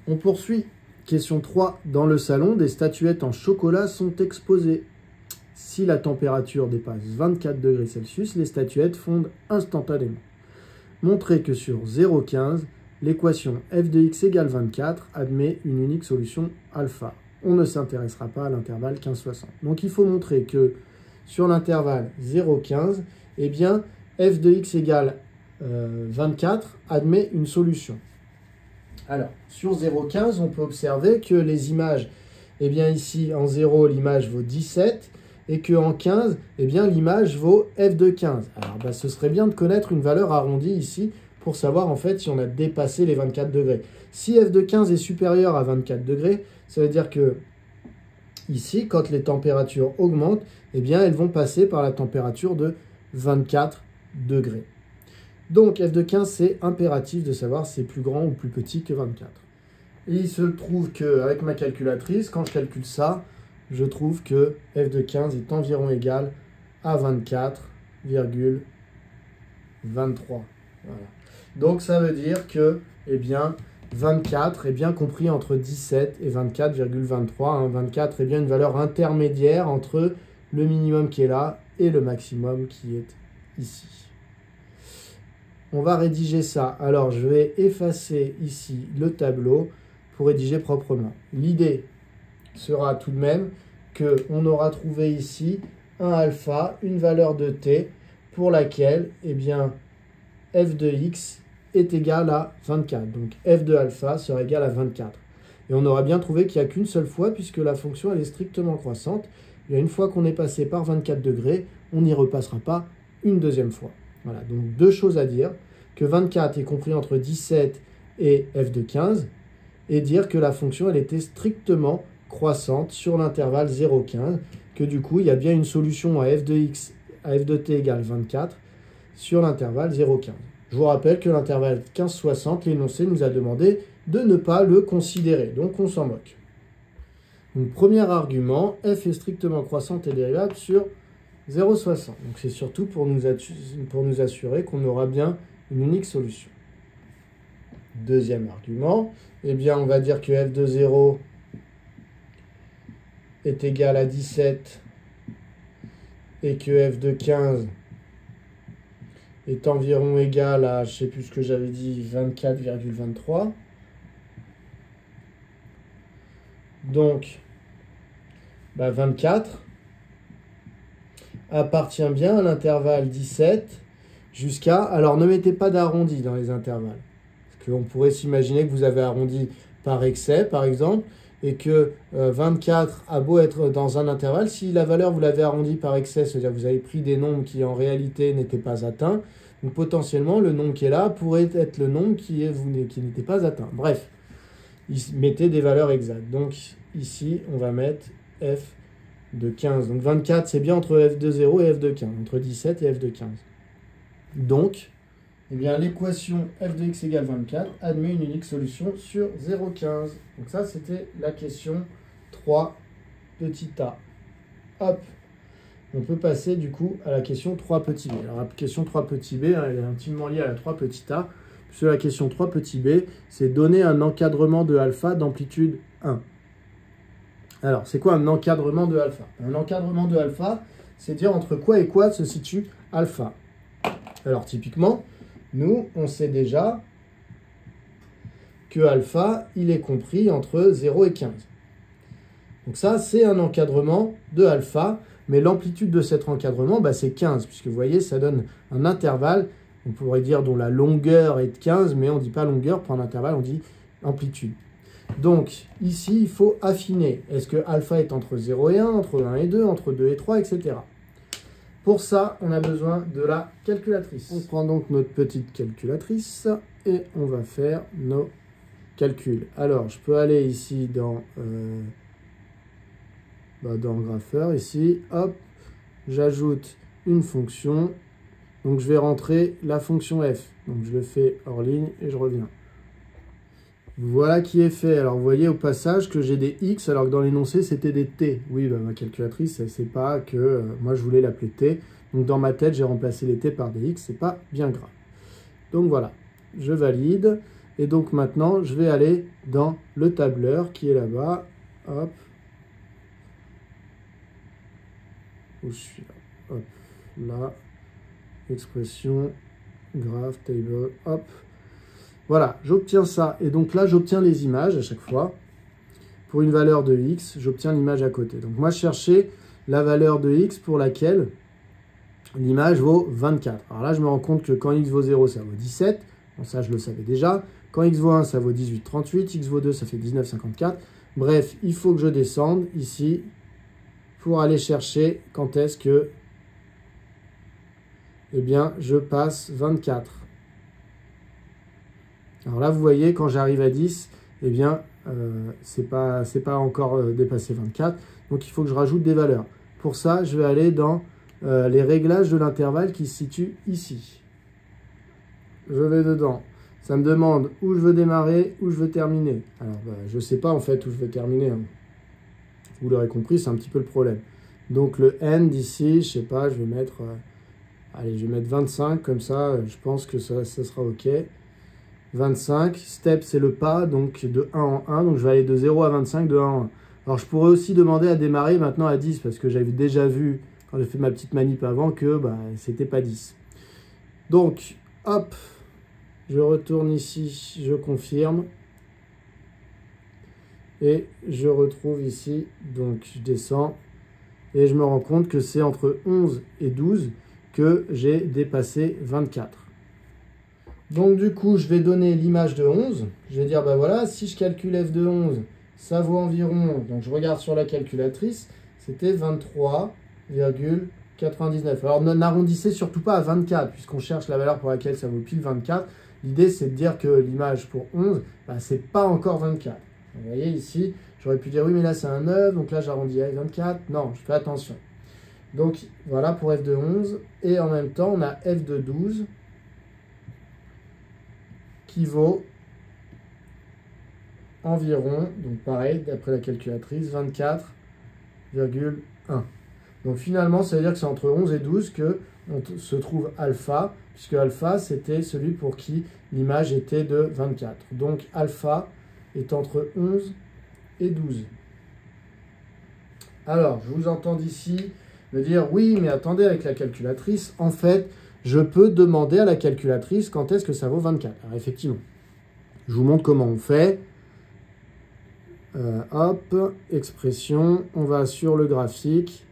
On poursuit. Question 3. Dans le salon, des statuettes en chocolat sont exposées. Si la température dépasse 24 degrés Celsius, les statuettes fondent instantanément. Montrez que sur 0,15, l'équation f de x égale 24 admet une unique solution alpha. On ne s'intéressera pas à l'intervalle 15-60. Donc il faut montrer que sur l'intervalle 0,15, eh bien, f de x égale 24 admet une solution. Alors, sur 0,15, on peut observer que les images, eh bien ici, en 0, l'image vaut 17, et qu'en 15, eh bien, l'image vaut f de 15. Alors, ce serait bien de connaître une valeur arrondie ici, pour savoir en fait si on a dépassé les 24 degrés. Si f de 15 est supérieur à 24 degrés, ça veut dire que ici, quand les températures augmentent, eh bien, elles vont passer par la température de 24 degrés. Donc, f de 15, c'est impératif de savoir si c'est plus grand ou plus petit que 24. Et il se trouve qu'avec ma calculatrice, quand je calcule ça, je trouve que f de 15 est environ égal à 24,23. Voilà. Donc, ça veut dire que, eh bien, 24 est bien compris entre 17 et 24,23. 24 est bien une valeur intermédiaire entre le minimum qui est là et le maximum qui est ici. On va rédiger ça. Alors, je vais effacer ici le tableau pour rédiger proprement. L'idée sera tout de même qu'on aura trouvé ici un alpha, une valeur de t, pour laquelle, eh bien, f de x est égal à 24. Donc, f de alpha sera égal à 24. Et on aura bien trouvé qu'il n'y a qu'une seule fois, puisque la fonction elle est strictement croissante. Et une fois qu'on est passé par 24 degrés, on n'y repassera pas une deuxième fois. Voilà, donc deux choses à dire, que 24 est compris entre 17 et f de 15, et dire que la fonction elle était strictement croissante sur l'intervalle 0,15, que du coup il y a bien une solution à f de x à f de t égale 24 sur l'intervalle 0,15. Je vous rappelle que l'intervalle 15-60, l'énoncé nous a demandé de ne pas le considérer, donc on s'en moque. Donc premier argument, f est strictement croissante et dérivable sur 0,60. Donc c'est surtout pour nous assurer qu'on aura bien une unique solution. Deuxième argument, eh bien on va dire que f de 0 est égal à 17 et que f de 15 est environ égal à, je ne sais plus ce que j'avais dit, 24,23. Donc, 24 appartient bien à l'intervalle 17 jusqu'à... Alors, ne mettez pas d'arrondi dans les intervalles. Parce qu'on pourrait s'imaginer que vous avez arrondi par excès, par exemple, et que 24 a beau être dans un intervalle, si la valeur vous l'avez arrondie par excès, c'est-à-dire que vous avez pris des nombres qui en réalité n'étaient pas atteints, donc potentiellement le nombre qui est là pourrait être le nombre qui n'était pas atteint. Bref, mettez des valeurs exactes. Donc ici, on va mettre f de 15. Donc 24, c'est bien entre f de 0 et f de 15, entre 17 et f de 15. Donc, eh bien, l'équation f de x égale 24 admet une unique solution sur 0,15. Donc ça, c'était la question 3 petit a. Hop, on peut passer du coup à la question 3 petit b. Alors la question 3 petit b, elle est intimement liée à la 3 petit a. Puisque la question 3 petit b, c'est donner un encadrement de alpha d'amplitude 1. Alors, c'est quoi un encadrement de alpha? Un encadrement de alpha, c'est dire entre quoi et quoi se situe alpha. Alors typiquement, nous, on sait déjà que alpha, il est compris entre 0 et 15. Donc ça, c'est un encadrement de alpha, mais l'amplitude de cet encadrement, bah, c'est 15, puisque vous voyez, ça donne un intervalle, on pourrait dire dont la longueur est de 15, mais on ne dit pas longueur pour un intervalle, on dit amplitude. Donc ici, il faut affiner. Est-ce que alpha est entre 0 et 1, entre 1 et 2, entre 2 et 3, etc. Pour ça, on a besoin de la calculatrice. On prend donc notre petite calculatrice et on va faire nos calculs. Alors, je peux aller ici dans grapheur, ici, hop, j'ajoute une fonction. Donc, je vais rentrer la fonction f. Donc, je le fais hors ligne et je reviens. Voilà qui est fait. Alors, vous voyez au passage que j'ai des x, alors que dans l'énoncé, c'était des t. Oui, bah, ma calculatrice, elle ne sait pas que moi, je voulais l'appeler t. Donc, dans ma tête, j'ai remplacé les t par des x. C'est pas bien grave. Donc, voilà. Je valide. Et donc, maintenant, je vais aller dans le tableur qui est là-bas. Hop. Où je suis là. Hop. Là. Expression. Graph, table. Hop. Voilà, j'obtiens ça. Et donc là, j'obtiens les images à chaque fois. Pour une valeur de x, j'obtiens l'image à côté. Donc moi, je cherchais la valeur de x pour laquelle l'image vaut 24. Alors là, je me rends compte que quand x vaut 0, ça vaut 17. Bon, ça, je le savais déjà. Quand x vaut 1, ça vaut 18,38. X vaut 2, ça fait 19,54. Bref, il faut que je descende ici pour aller chercher quand est-ce que, eh bien, je passe 24. Alors là, vous voyez, quand j'arrive à 10, eh bien, c'est pas encore dépassé 24. Donc, il faut que je rajoute des valeurs. Pour ça, je vais aller dans les réglages de l'intervalle qui se situent ici. Je vais dedans. Ça me demande où je veux démarrer, où je veux terminer. Alors, je ne sais pas en fait où je veux terminer. Hein. Vous l'aurez compris, c'est un petit peu le problème. Donc, le end ici, je ne sais pas, je vais mettre... allez, je vais mettre 25, comme ça, je pense que ça sera OK. 25, step, c'est le pas, donc de 1 en 1. Donc, je vais aller de 0 à 25, de 1 en 1. Alors, je pourrais aussi demander à démarrer maintenant à 10, parce que j'avais déjà vu, quand j'ai fait ma petite manip avant, que c'était pas 10. Donc, hop, je retourne ici, je confirme. Et je retrouve ici, donc je descends. Et je me rends compte que c'est entre 11 et 12 que j'ai dépassé 24. Donc du coup, je vais donner l'image de 11. Je vais dire, voilà, si je calcule f de 11, ça vaut environ, donc je regarde sur la calculatrice, c'était 23,99. Alors n'arrondissez surtout pas à 24, puisqu'on cherche la valeur pour laquelle ça vaut pile 24. L'idée, c'est de dire que l'image pour 11, c'est pas encore 24. Vous voyez ici, j'aurais pu dire, oui, mais là, c'est un 9, donc là, j'arrondis avec 24. Non, je fais attention. Donc, voilà pour f de 11. Et en même temps, on a f de 12 qui vaut environ, donc pareil, d'après la calculatrice, 24,1. Donc finalement, ça veut dire que c'est entre 11 et 12 que on se trouve alpha, puisque alpha, c'était celui pour qui l'image était de 24. Donc alpha est entre 11 et 12. Alors, je vous entends d'ici me dire, oui, mais attendez, avec la calculatrice, en fait, je peux demander à la calculatrice quand est-ce que ça vaut 24. Alors effectivement, je vous montre comment on fait. Hop, expression, on va sur le graphique.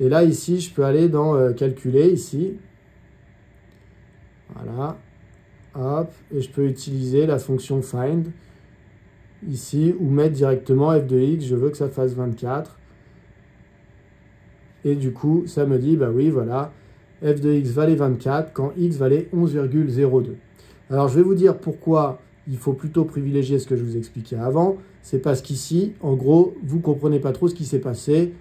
Et là, ici, je peux aller dans calculer, ici. Voilà. Hop, et je peux utiliser la fonction find, ici, ou mettre directement f de x, je veux que ça fasse 24. Et du coup, ça me dit, oui, voilà, f de x valait 24 quand x valait 11,02. Alors, je vais vous dire pourquoi il faut plutôt privilégier ce que je vous expliquais avant. C'est parce qu'ici, en gros, vous ne comprenez pas trop ce qui s'est passé.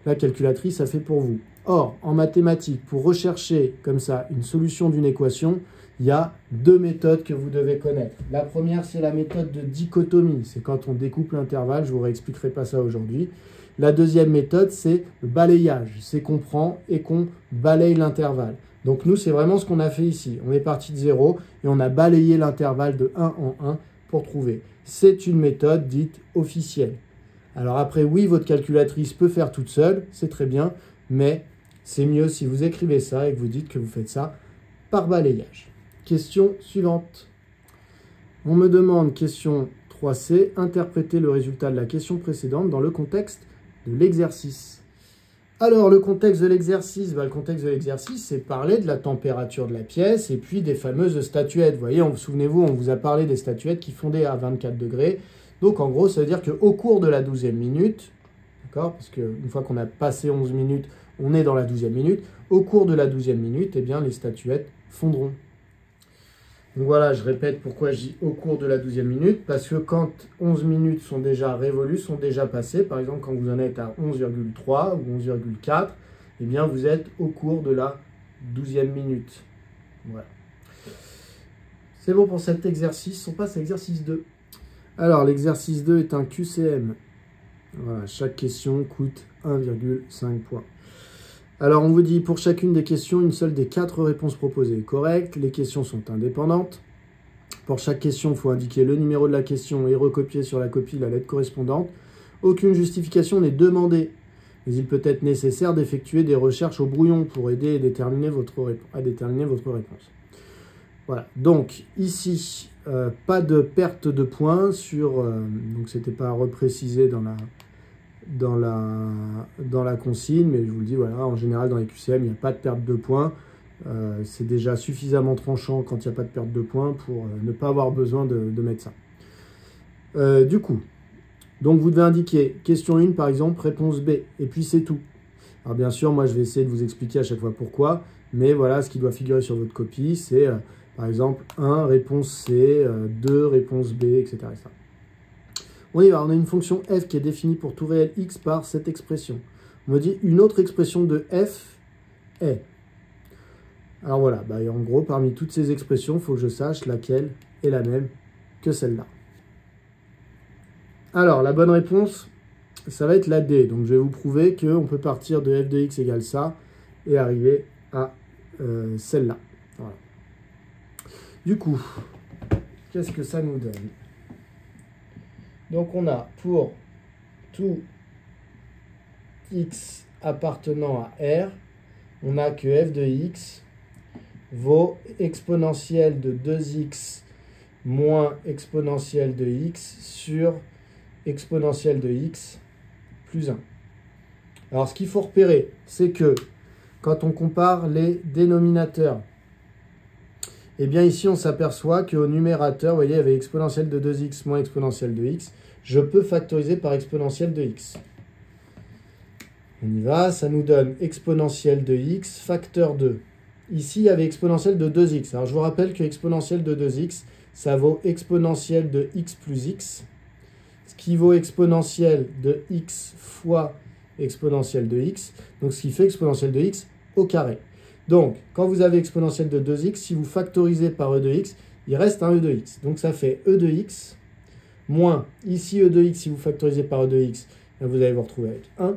La calculatrice a fait pour vous. Or, en mathématiques, pour rechercher comme ça une solution d'une équation, il y a deux méthodes que vous devez connaître. La première, c'est la méthode de dichotomie. C'est quand on découpe l'intervalle. Je ne vous réexpliquerai pas ça aujourd'hui. La deuxième méthode, c'est le balayage. C'est qu'on prend et qu'on balaye l'intervalle. Donc nous, c'est vraiment ce qu'on a fait ici. On est parti de 0 et on a balayé l'intervalle de 1 en 1 pour trouver. C'est une méthode dite officielle. Alors après, oui, votre calculatrice peut faire toute seule, c'est très bien, mais c'est mieux si vous écrivez ça et que vous dites que vous faites ça par balayage. Question suivante. On me demande, question 3C, interpréter le résultat de la question précédente dans le contexte de l'exercice. Alors, le contexte de l'exercice, le contexte de l'exercice, c'est parler de la température de la pièce et puis des fameuses statuettes. Vous voyez, souvenez-vous, on vous a parlé des statuettes qui fondaient à 24 degrés. Donc, en gros, ça veut dire qu'au cours de la 12e minute, d'accord, parce qu'une fois qu'on a passé 11 minutes, on est dans la 12e minute, au cours de la 12e minute, eh bien, les statuettes fondront. Donc voilà, je répète pourquoi je dis au cours de la 12e minute, parce que quand 11 minutes sont déjà révolues, sont déjà passées, par exemple quand vous en êtes à 11,3 ou 11,4, eh bien vous êtes au cours de la 12e minute. Voilà. C'est bon pour cet exercice, on passe à l'exercice 2. Alors l'exercice 2 est un QCM. Voilà, chaque question coûte 1,5 points. Alors, on vous dit, pour chacune des questions, une seule des 4 réponses proposées est correcte. Les questions sont indépendantes. Pour chaque question, il faut indiquer le numéro de la question et recopier sur la copie la lettre correspondante. Aucune justification n'est demandée, mais il peut être nécessaire d'effectuer des recherches au brouillon pour aider à déterminer votre réponse. Voilà, donc ici, pas de perte de points sur... donc, ce n'était pas reprécisé dans la consigne, mais je vous le dis, voilà, en général, dans les QCM, il n'y a pas de perte de points. C'est déjà suffisamment tranchant quand il n'y a pas de perte de points pour ne pas avoir besoin de mettre ça. Du coup, donc vous devez indiquer question 1, par exemple, réponse B, et puis c'est tout. Alors bien sûr, moi, je vais essayer de vous expliquer à chaque fois pourquoi, mais voilà, ce qui doit figurer sur votre copie, c'est Par exemple, 1, réponse C, 2, réponse B, etc. On y va, on a une fonction f qui est définie pour tout réel x par cette expression. On me dit une autre expression de f est. Alors voilà, bah, en gros, parmi toutes ces expressions, il faut que je sache laquelle est la même que celle-là. Alors, la bonne réponse, ça va être la D. Donc, je vais vous prouver qu'on peut partir de f de x égale ça et arriver à celle-là. Voilà. Du coup, qu'est-ce que ça nous donne? Donc, on a pour tout x appartenant à R, on a que f de x vaut exponentielle de 2x moins exponentielle de x sur exponentielle de x plus 1. Alors, ce qu'il faut repérer, c'est que quand on compare les dénominateurs, eh bien ici, on s'aperçoit qu'au numérateur, vous voyez, il y avait exponentielle de 2x moins exponentielle de x. Je peux factoriser par exponentielle de x. On y va, ça nous donne exponentielle de x facteur 2. Ici, il y avait exponentielle de 2x. Alors, je vous rappelle que exponentielle de 2x, ça vaut exponentielle de x plus x, ce qui vaut exponentielle de x fois exponentielle de x, donc ce qui fait exponentielle de x au carré. Donc, quand vous avez exponentielle de 2x, si vous factorisez par e de x, il reste un e de x. Donc, ça fait e de x moins, ici e de x, si vous factorisez par e de x, vous allez vous retrouver avec 1,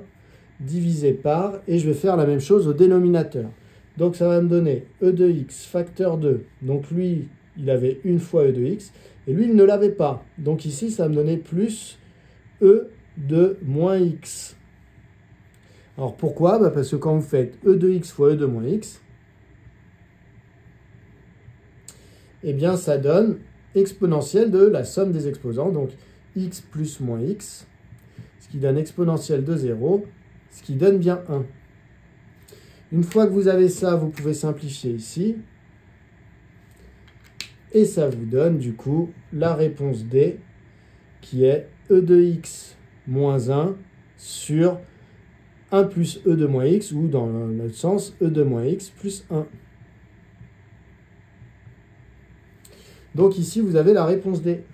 divisé par, et je vais faire la même chose au dénominateur. Donc, ça va me donner e de x facteur 2. Donc, lui, il avait une fois e de x, et lui, il ne l'avait pas. Donc, ici, ça va me donner plus e de moins x. Alors, pourquoi? Bah parce que quand vous faites e de x fois e de moins x, eh bien, ça donne exponentielle de la somme des exposants, donc x plus moins x, ce qui donne exponentielle de 0, ce qui donne bien 1. Une fois que vous avez ça, vous pouvez simplifier ici. Et ça vous donne du coup la réponse D, qui est e de x moins 1 sur 1 plus e de moins x, ou dans l'autre sens, e de moins x plus 1. Donc ici, vous avez la réponse D.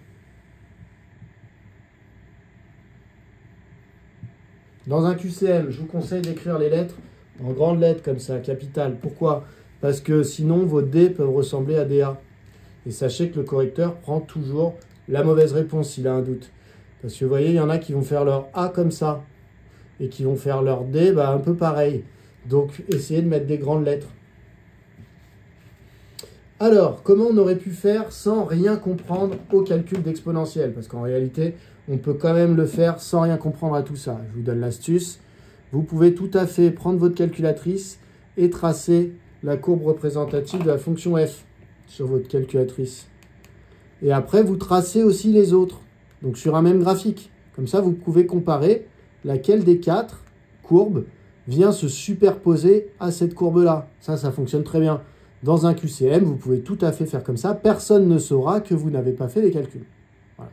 Dans un QCM, je vous conseille d'écrire les lettres en grandes lettres comme ça, capitales. Pourquoi? Parce que sinon, vos D peuvent ressembler à des A. Et sachez que le correcteur prend toujours la mauvaise réponse s'il a un doute. Parce que vous voyez, il y en a qui vont faire leur A comme ça, et qui vont faire leur D un peu pareil. Donc, essayez de mettre des grandes lettres. Alors, comment on aurait pu faire sans rien comprendre au calcul d'exponentielle? Parce qu'en réalité, on peut quand même le faire sans rien comprendre à tout ça. Je vous donne l'astuce. Vous pouvez tout à fait prendre votre calculatrice et tracer la courbe représentative de la fonction f sur votre calculatrice. Et après, vous tracez aussi les autres, donc sur un même graphique. Comme ça, vous pouvez comparer laquelle des 4 courbes vient se superposer à cette courbe-là. Ça fonctionne très bien. Dans un QCM, vous pouvez tout à fait faire comme ça. Personne ne saura que vous n'avez pas fait les calculs. Voilà.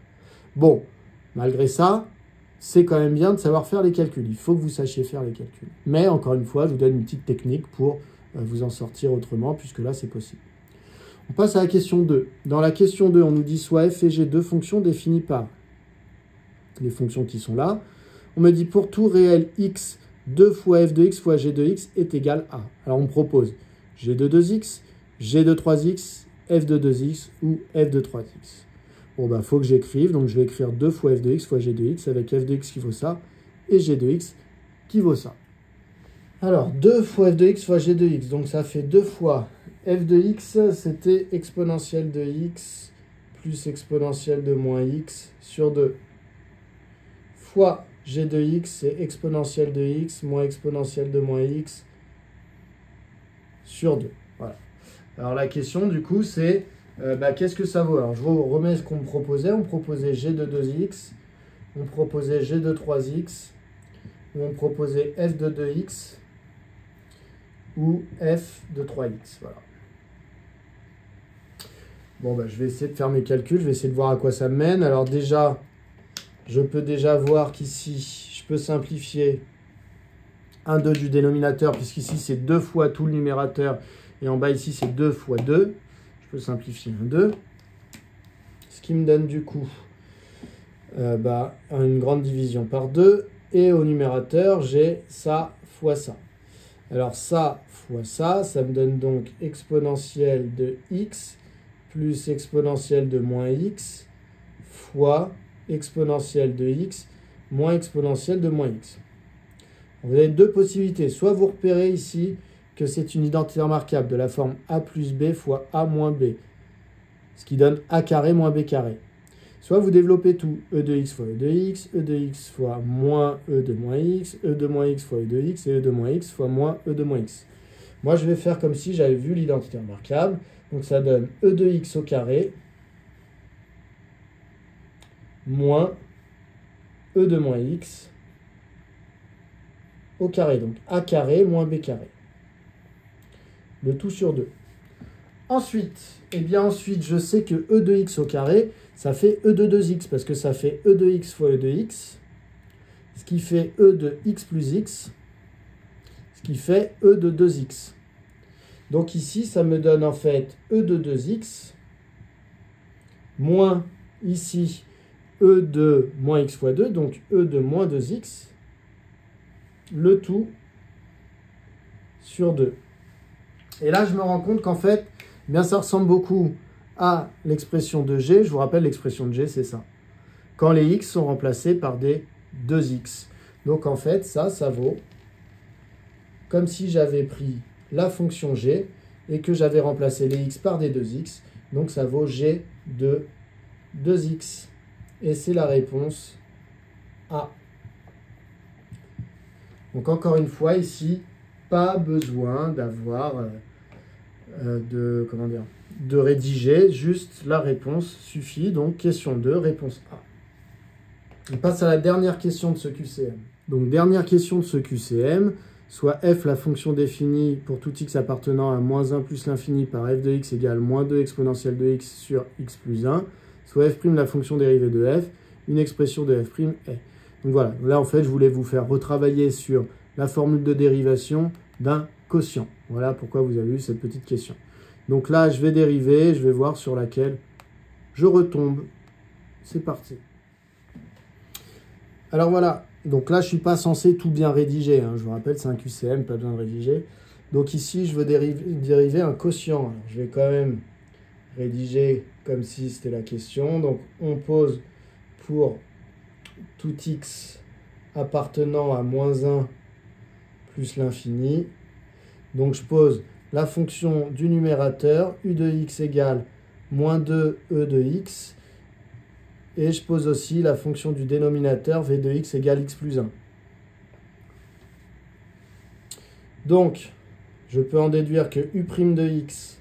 Bon, malgré ça, c'est quand même bien de savoir faire les calculs. Il faut que vous sachiez faire les calculs. Mais encore une fois, je vous donne une petite technique pour vous en sortir autrement, puisque là, c'est possible. On passe à la question 2. Dans la question 2, on nous dit soit f et g, deux fonctions définies par les fonctions qui sont là. On me dit pour tout réel x, 2 fois f de x fois g de x est égal à. Alors, on me propose g de 2x, g de 3x, f de 2x ou f de 3x. Bon, bah, il faut que j'écrive. Donc, je vais écrire 2 fois f de x fois g de x avec f de x qui vaut ça et g de x qui vaut ça. Alors, 2 fois f de x fois g de x. Donc, ça fait 2 fois f de x, c'était exponentielle de x plus exponentielle de moins x sur 2. Fois g de x, c'est exponentielle de x moins exponentielle de moins x sur 2. Voilà. Alors, la question, du coup, c'est qu'est-ce que ça vaut? Alors, je vous remets ce qu'on me proposait. On me proposait g de 2x, on me proposait g de 3x, on me proposait f de 2x ou f de 3x. Voilà. Bon, je vais essayer de faire mes calculs, je vais essayer de voir à quoi ça me mène. Alors déjà, je peux déjà voir qu'ici, je peux simplifier 1,2 du dénominateur, puisqu'ici, c'est 2 fois tout le numérateur, et en bas, ici, c'est 2 fois 2. Je peux simplifier un 2. Ce qui me donne du coup une grande division par 2. Et au numérateur, j'ai ça fois ça. Alors ça fois ça me donne donc exponentielle de x plus exponentielle de moins x fois exponentielle de x moins exponentielle de moins x. Vous avez deux possibilités. Soit vous repérez ici que c'est une identité remarquable de la forme a plus b fois a moins b, ce qui donne a carré moins b carré. Soit vous développez tout, e de x fois e de x fois moins e de moins x, e de moins x fois e de x, et e de moins x fois moins e de moins x. Moi, je vais faire comme si j'avais vu l'identité remarquable. Donc, ça donne e de x au carré moins e de moins x au carré. Donc, a carré moins b carré. Le tout sur 2. Ensuite, je sais que e de x au carré, ça fait e de 2x, parce que ça fait e de x fois e de x, ce qui fait e de x plus x, ce qui fait e de 2x. Donc ici, ça me donne en fait e de 2x, moins ici e de moins x fois 2, donc e de moins 2x, le tout sur 2. Et là, je me rends compte qu'en fait, ça ressemble beaucoup à l'expression de g. Je vous rappelle, l'expression de g, c'est ça. Quand les x sont remplacés par des 2x. Donc en fait, ça vaut comme si j'avais pris la fonction g et que j'avais remplacé les x par des 2x. Donc ça vaut g de 2x. Et c'est la réponse A. Donc encore une fois, ici, pas besoin d'avoir de rédiger, juste la réponse suffit. Donc question 2, réponse A. On passe à la dernière question de ce QCM. Donc dernière question de ce QCM, soit f la fonction définie pour tout x appartenant à moins 1 plus l'infini par f de x égale moins 2 exponentielle de x sur x plus 1, soit f' la fonction dérivée de f, une expression de f' est. Donc voilà, là en fait je voulais vous faire retravailler sur la formule de dérivation d'un quotient. Voilà pourquoi vous avez eu cette petite question. Donc là je vais dériver, je vais voir sur laquelle je retombe. C'est parti. Alors voilà, donc là je ne suis pas censé tout bien rédiger, hein. Je vous rappelle c'est un QCM, pas besoin de rédiger. Donc ici je veux dériver un quotient. Alors, je vais quand même rédiger comme si c'était la question. Donc on pose pour tout x appartenant à moins 1 plus l'infini. Donc je pose la fonction du numérateur, u de x égale moins 2 e de x. Et je pose aussi la fonction du dénominateur, v de x égale x plus 1. Donc, je peux en déduire que u' de x,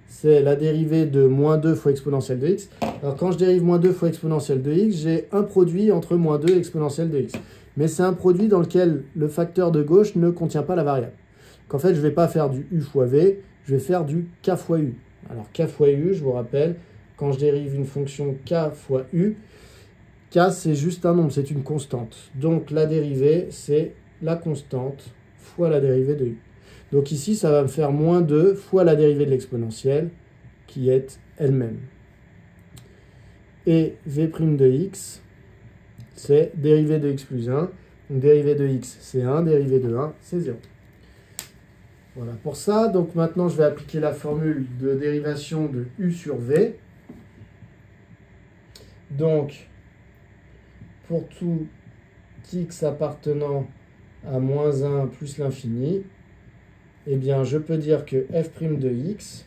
c'est la dérivée de moins 2 fois exponentielle de x. Alors, quand je dérive moins 2 fois exponentielle de x, j'ai un produit entre moins 2 et exponentielle de x. Mais c'est un produit dans lequel le facteur de gauche ne contient pas la variable. Donc, en fait, je ne vais pas faire du u fois v, je vais faire du k fois u. Alors, k fois u, je vous rappelle, quand je dérive une fonction k fois u, k c'est juste un nombre, c'est une constante. Donc la dérivée, c'est la constante fois la dérivée de u. Donc ici, ça va me faire moins 2 fois la dérivée de l'exponentielle, qui est elle-même. Et v' de x, c'est dérivée de x plus 1. Donc dérivée de x, c'est 1, dérivée de 1, c'est 0. Voilà pour ça. Donc maintenant, je vais appliquer la formule de dérivation de u sur v. Donc, pour tout x appartenant à moins 1 plus l'infini, eh bien, je peux dire que f' de x,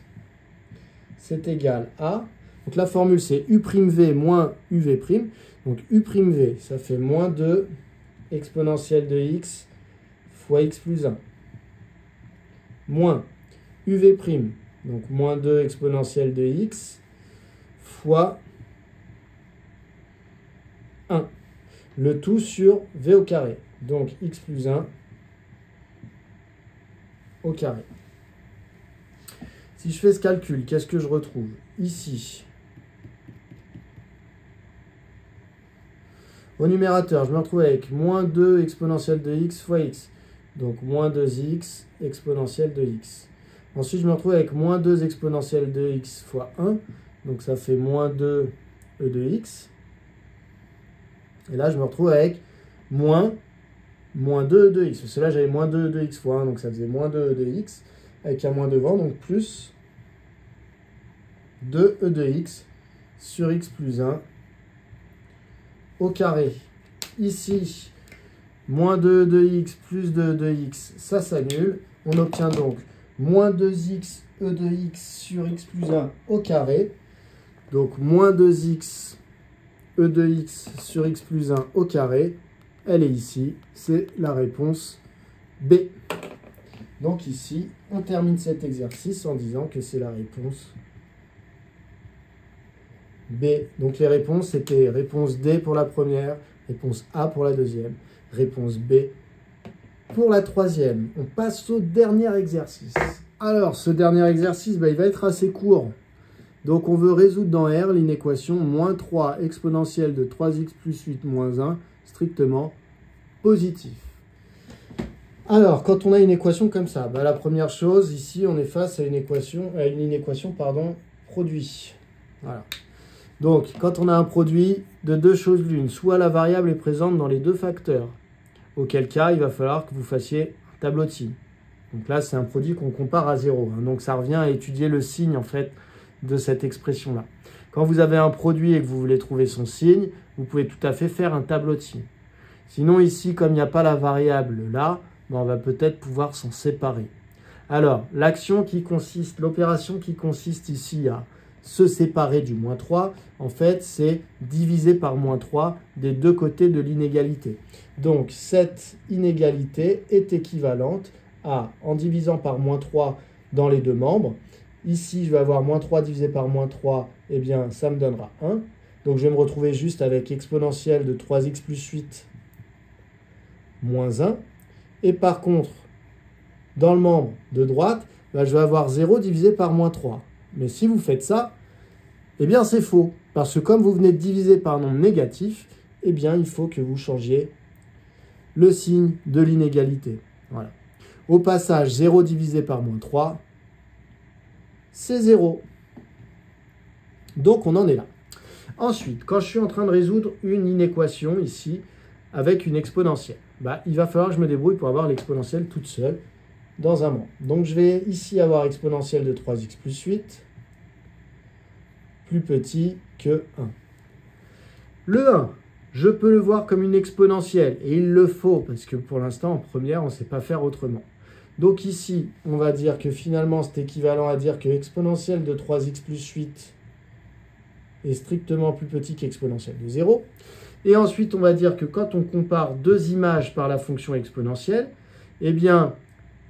c'est égal à... Donc, la formule, c'est u'v moins uv'. Donc, u'v, ça fait moins 2 exponentielle de x fois x plus 1. Moins uv', donc moins 2 exponentielle de x fois 1. Le tout sur v au carré. Donc x plus 1 au carré. Si je fais ce calcul, qu'est-ce que je retrouve? Ici, au numérateur, je me retrouve avec moins 2 exponentielle de x fois x. Donc moins 2x exponentielle de x. Ensuite, je me retrouve avec moins 2 exponentielle de x fois 1. Donc, ça fait moins 2 e de x. Et là, je me retrouve avec moins 2 e de x. Parce que là, j'avais moins 2 e de x fois 1. Donc, ça faisait moins 2 e de x avec un moins devant. Donc, plus 2 e de x sur x plus 1 au carré. Ici, moins 2 e de x plus 2 e de x, ça s'annule. On obtient donc moins 2x e de x sur x plus 1 au carré. Donc, moins 2x e de x sur x plus 1 au carré, elle est ici, c'est la réponse B. Donc ici, on termine cet exercice en disant que c'est la réponse B. Donc les réponses étaient réponse D pour la première, réponse A pour la deuxième, réponse B pour la troisième. On passe au dernier exercice. Alors, ce dernier exercice, il va être assez court. Donc, on veut résoudre dans R l'inéquation moins 3 exponentielle de 3x plus 8 moins 1, strictement positif. Alors, quand on a une équation comme ça, la première chose, ici, on est face à une inéquation produit. Voilà. Donc, quand on a un produit, de deux choses l'une, soit la variable est présente dans les deux facteurs, auquel cas, il va falloir que vous fassiez un tableau-t-il. Donc là, c'est un produit qu'on compare à 0. Donc, ça revient à étudier le signe, en fait, de cette expression-là. Quand vous avez un produit et que vous voulez trouver son signe, vous pouvez tout à fait faire un tableau-t-il. Sinon, ici, comme il n'y a pas la variable là, on va peut-être pouvoir s'en séparer. Alors, l'opération qui consiste ici à se séparer du moins 3, en fait, c'est diviser par moins 3 des deux côtés de l'inégalité. Donc, cette inégalité est équivalente à, en divisant par moins 3 dans les deux membres, ici, je vais avoir moins 3 divisé par moins 3, eh bien, ça me donnera 1. Donc, je vais me retrouver juste avec exponentielle de 3x plus 8 moins 1. Et par contre, dans le membre de droite, je vais avoir 0 divisé par moins 3. Mais si vous faites ça, eh bien, c'est faux. Parce que comme vous venez de diviser par un nombre négatif, eh bien, il faut que vous changiez le signe de l'inégalité. Voilà. Au passage, 0 divisé par moins 3, c'est 0. Donc, on en est là. Ensuite, quand je suis en train de résoudre une inéquation ici, avec une exponentielle, il va falloir que je me débrouille pour avoir l'exponentielle toute seule dans un membre. Donc, je vais ici avoir exponentielle de 3x plus 8, plus petit que 1. Le 1, je peux le voir comme une exponentielle, et il le faut, parce que pour l'instant, en première, on ne sait pas faire autrement. Donc ici, on va dire que finalement, c'est équivalent à dire que exponentielle de 3x plus 8 est strictement plus petit qu'exponentielle de 0. Et ensuite, on va dire que quand on compare deux images par la fonction exponentielle, eh bien,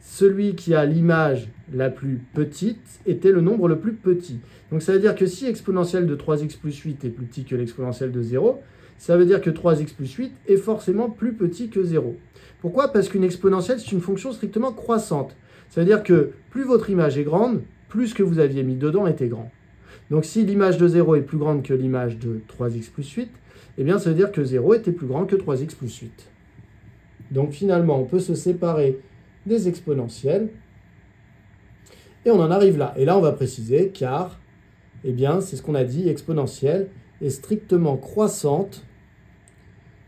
celui qui a l'image la plus petite était le nombre le plus petit. Donc ça veut dire que si exponentielle de 3x plus 8 est plus petit que l'exponentielle de 0, ça veut dire que 3x plus 8 est forcément plus petit que 0. Pourquoi? Parce qu'une exponentielle, c'est une fonction strictement croissante. Ça veut dire que plus votre image est grande, plus ce que vous aviez mis dedans était grand. Donc si l'image de 0 est plus grande que l'image de 3x plus 8, eh bien ça veut dire que 0 était plus grand que 3x plus 8. Donc finalement, on peut se séparer des exponentielles. Et on en arrive là. Et là, on va préciser, car, eh bien, c'est ce qu'on a dit, exponentielle est strictement croissante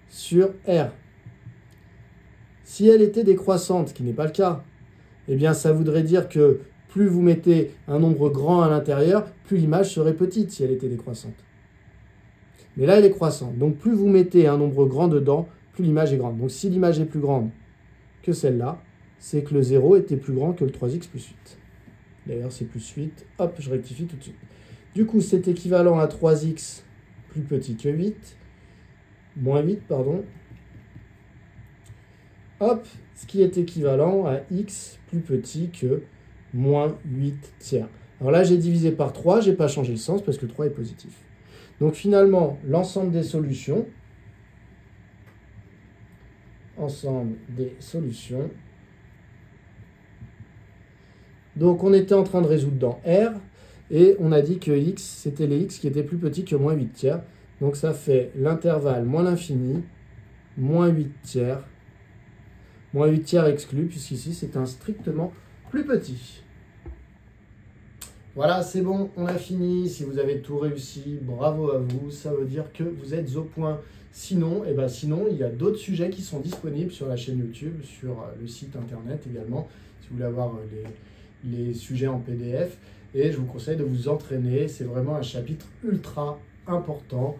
sur R. Si elle était décroissante, ce qui n'est pas le cas, eh bien, ça voudrait dire que plus vous mettez un nombre grand à l'intérieur, plus l'image serait petite si elle était décroissante. Mais là, elle est croissante. Donc, plus vous mettez un nombre grand dedans, plus l'image est grande. Donc, si l'image est plus grande que celle-là, c'est que le 0 était plus grand que le 3x plus 8. D'ailleurs, c'est plus 8. Hop, je rectifie tout de suite. Du coup, c'est équivalent à 3x plus petit que 8. Moins 8, pardon. Hop, ce qui est équivalent à x plus petit que moins 8 tiers. Alors là, j'ai divisé par 3, je n'ai pas changé le sens parce que 3 est positif. Donc finalement, l'ensemble des solutions, donc on était en train de résoudre dans R, et on a dit que x, c'était les x qui étaient plus petits que moins 8 tiers. Donc ça fait l'intervalle moins l'infini, moins 8 tiers. Moins 8 tiers exclu, puisqu'ici c'est un strictement plus petit. Voilà, c'est bon, on a fini. Si vous avez tout réussi, bravo à vous. Ça veut dire que vous êtes au point. Sinon, sinon, il y a d'autres sujets qui sont disponibles sur la chaîne YouTube, sur le site internet également, si vous voulez avoir les sujets en PDF. Et je vous conseille de vous entraîner. C'est vraiment un chapitre ultra important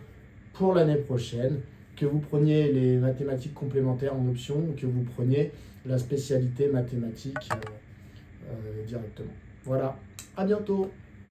pour l'année prochaine. Que vous preniez les mathématiques complémentaires en option ou que vous preniez la spécialité mathématiques directement. Voilà, à bientôt!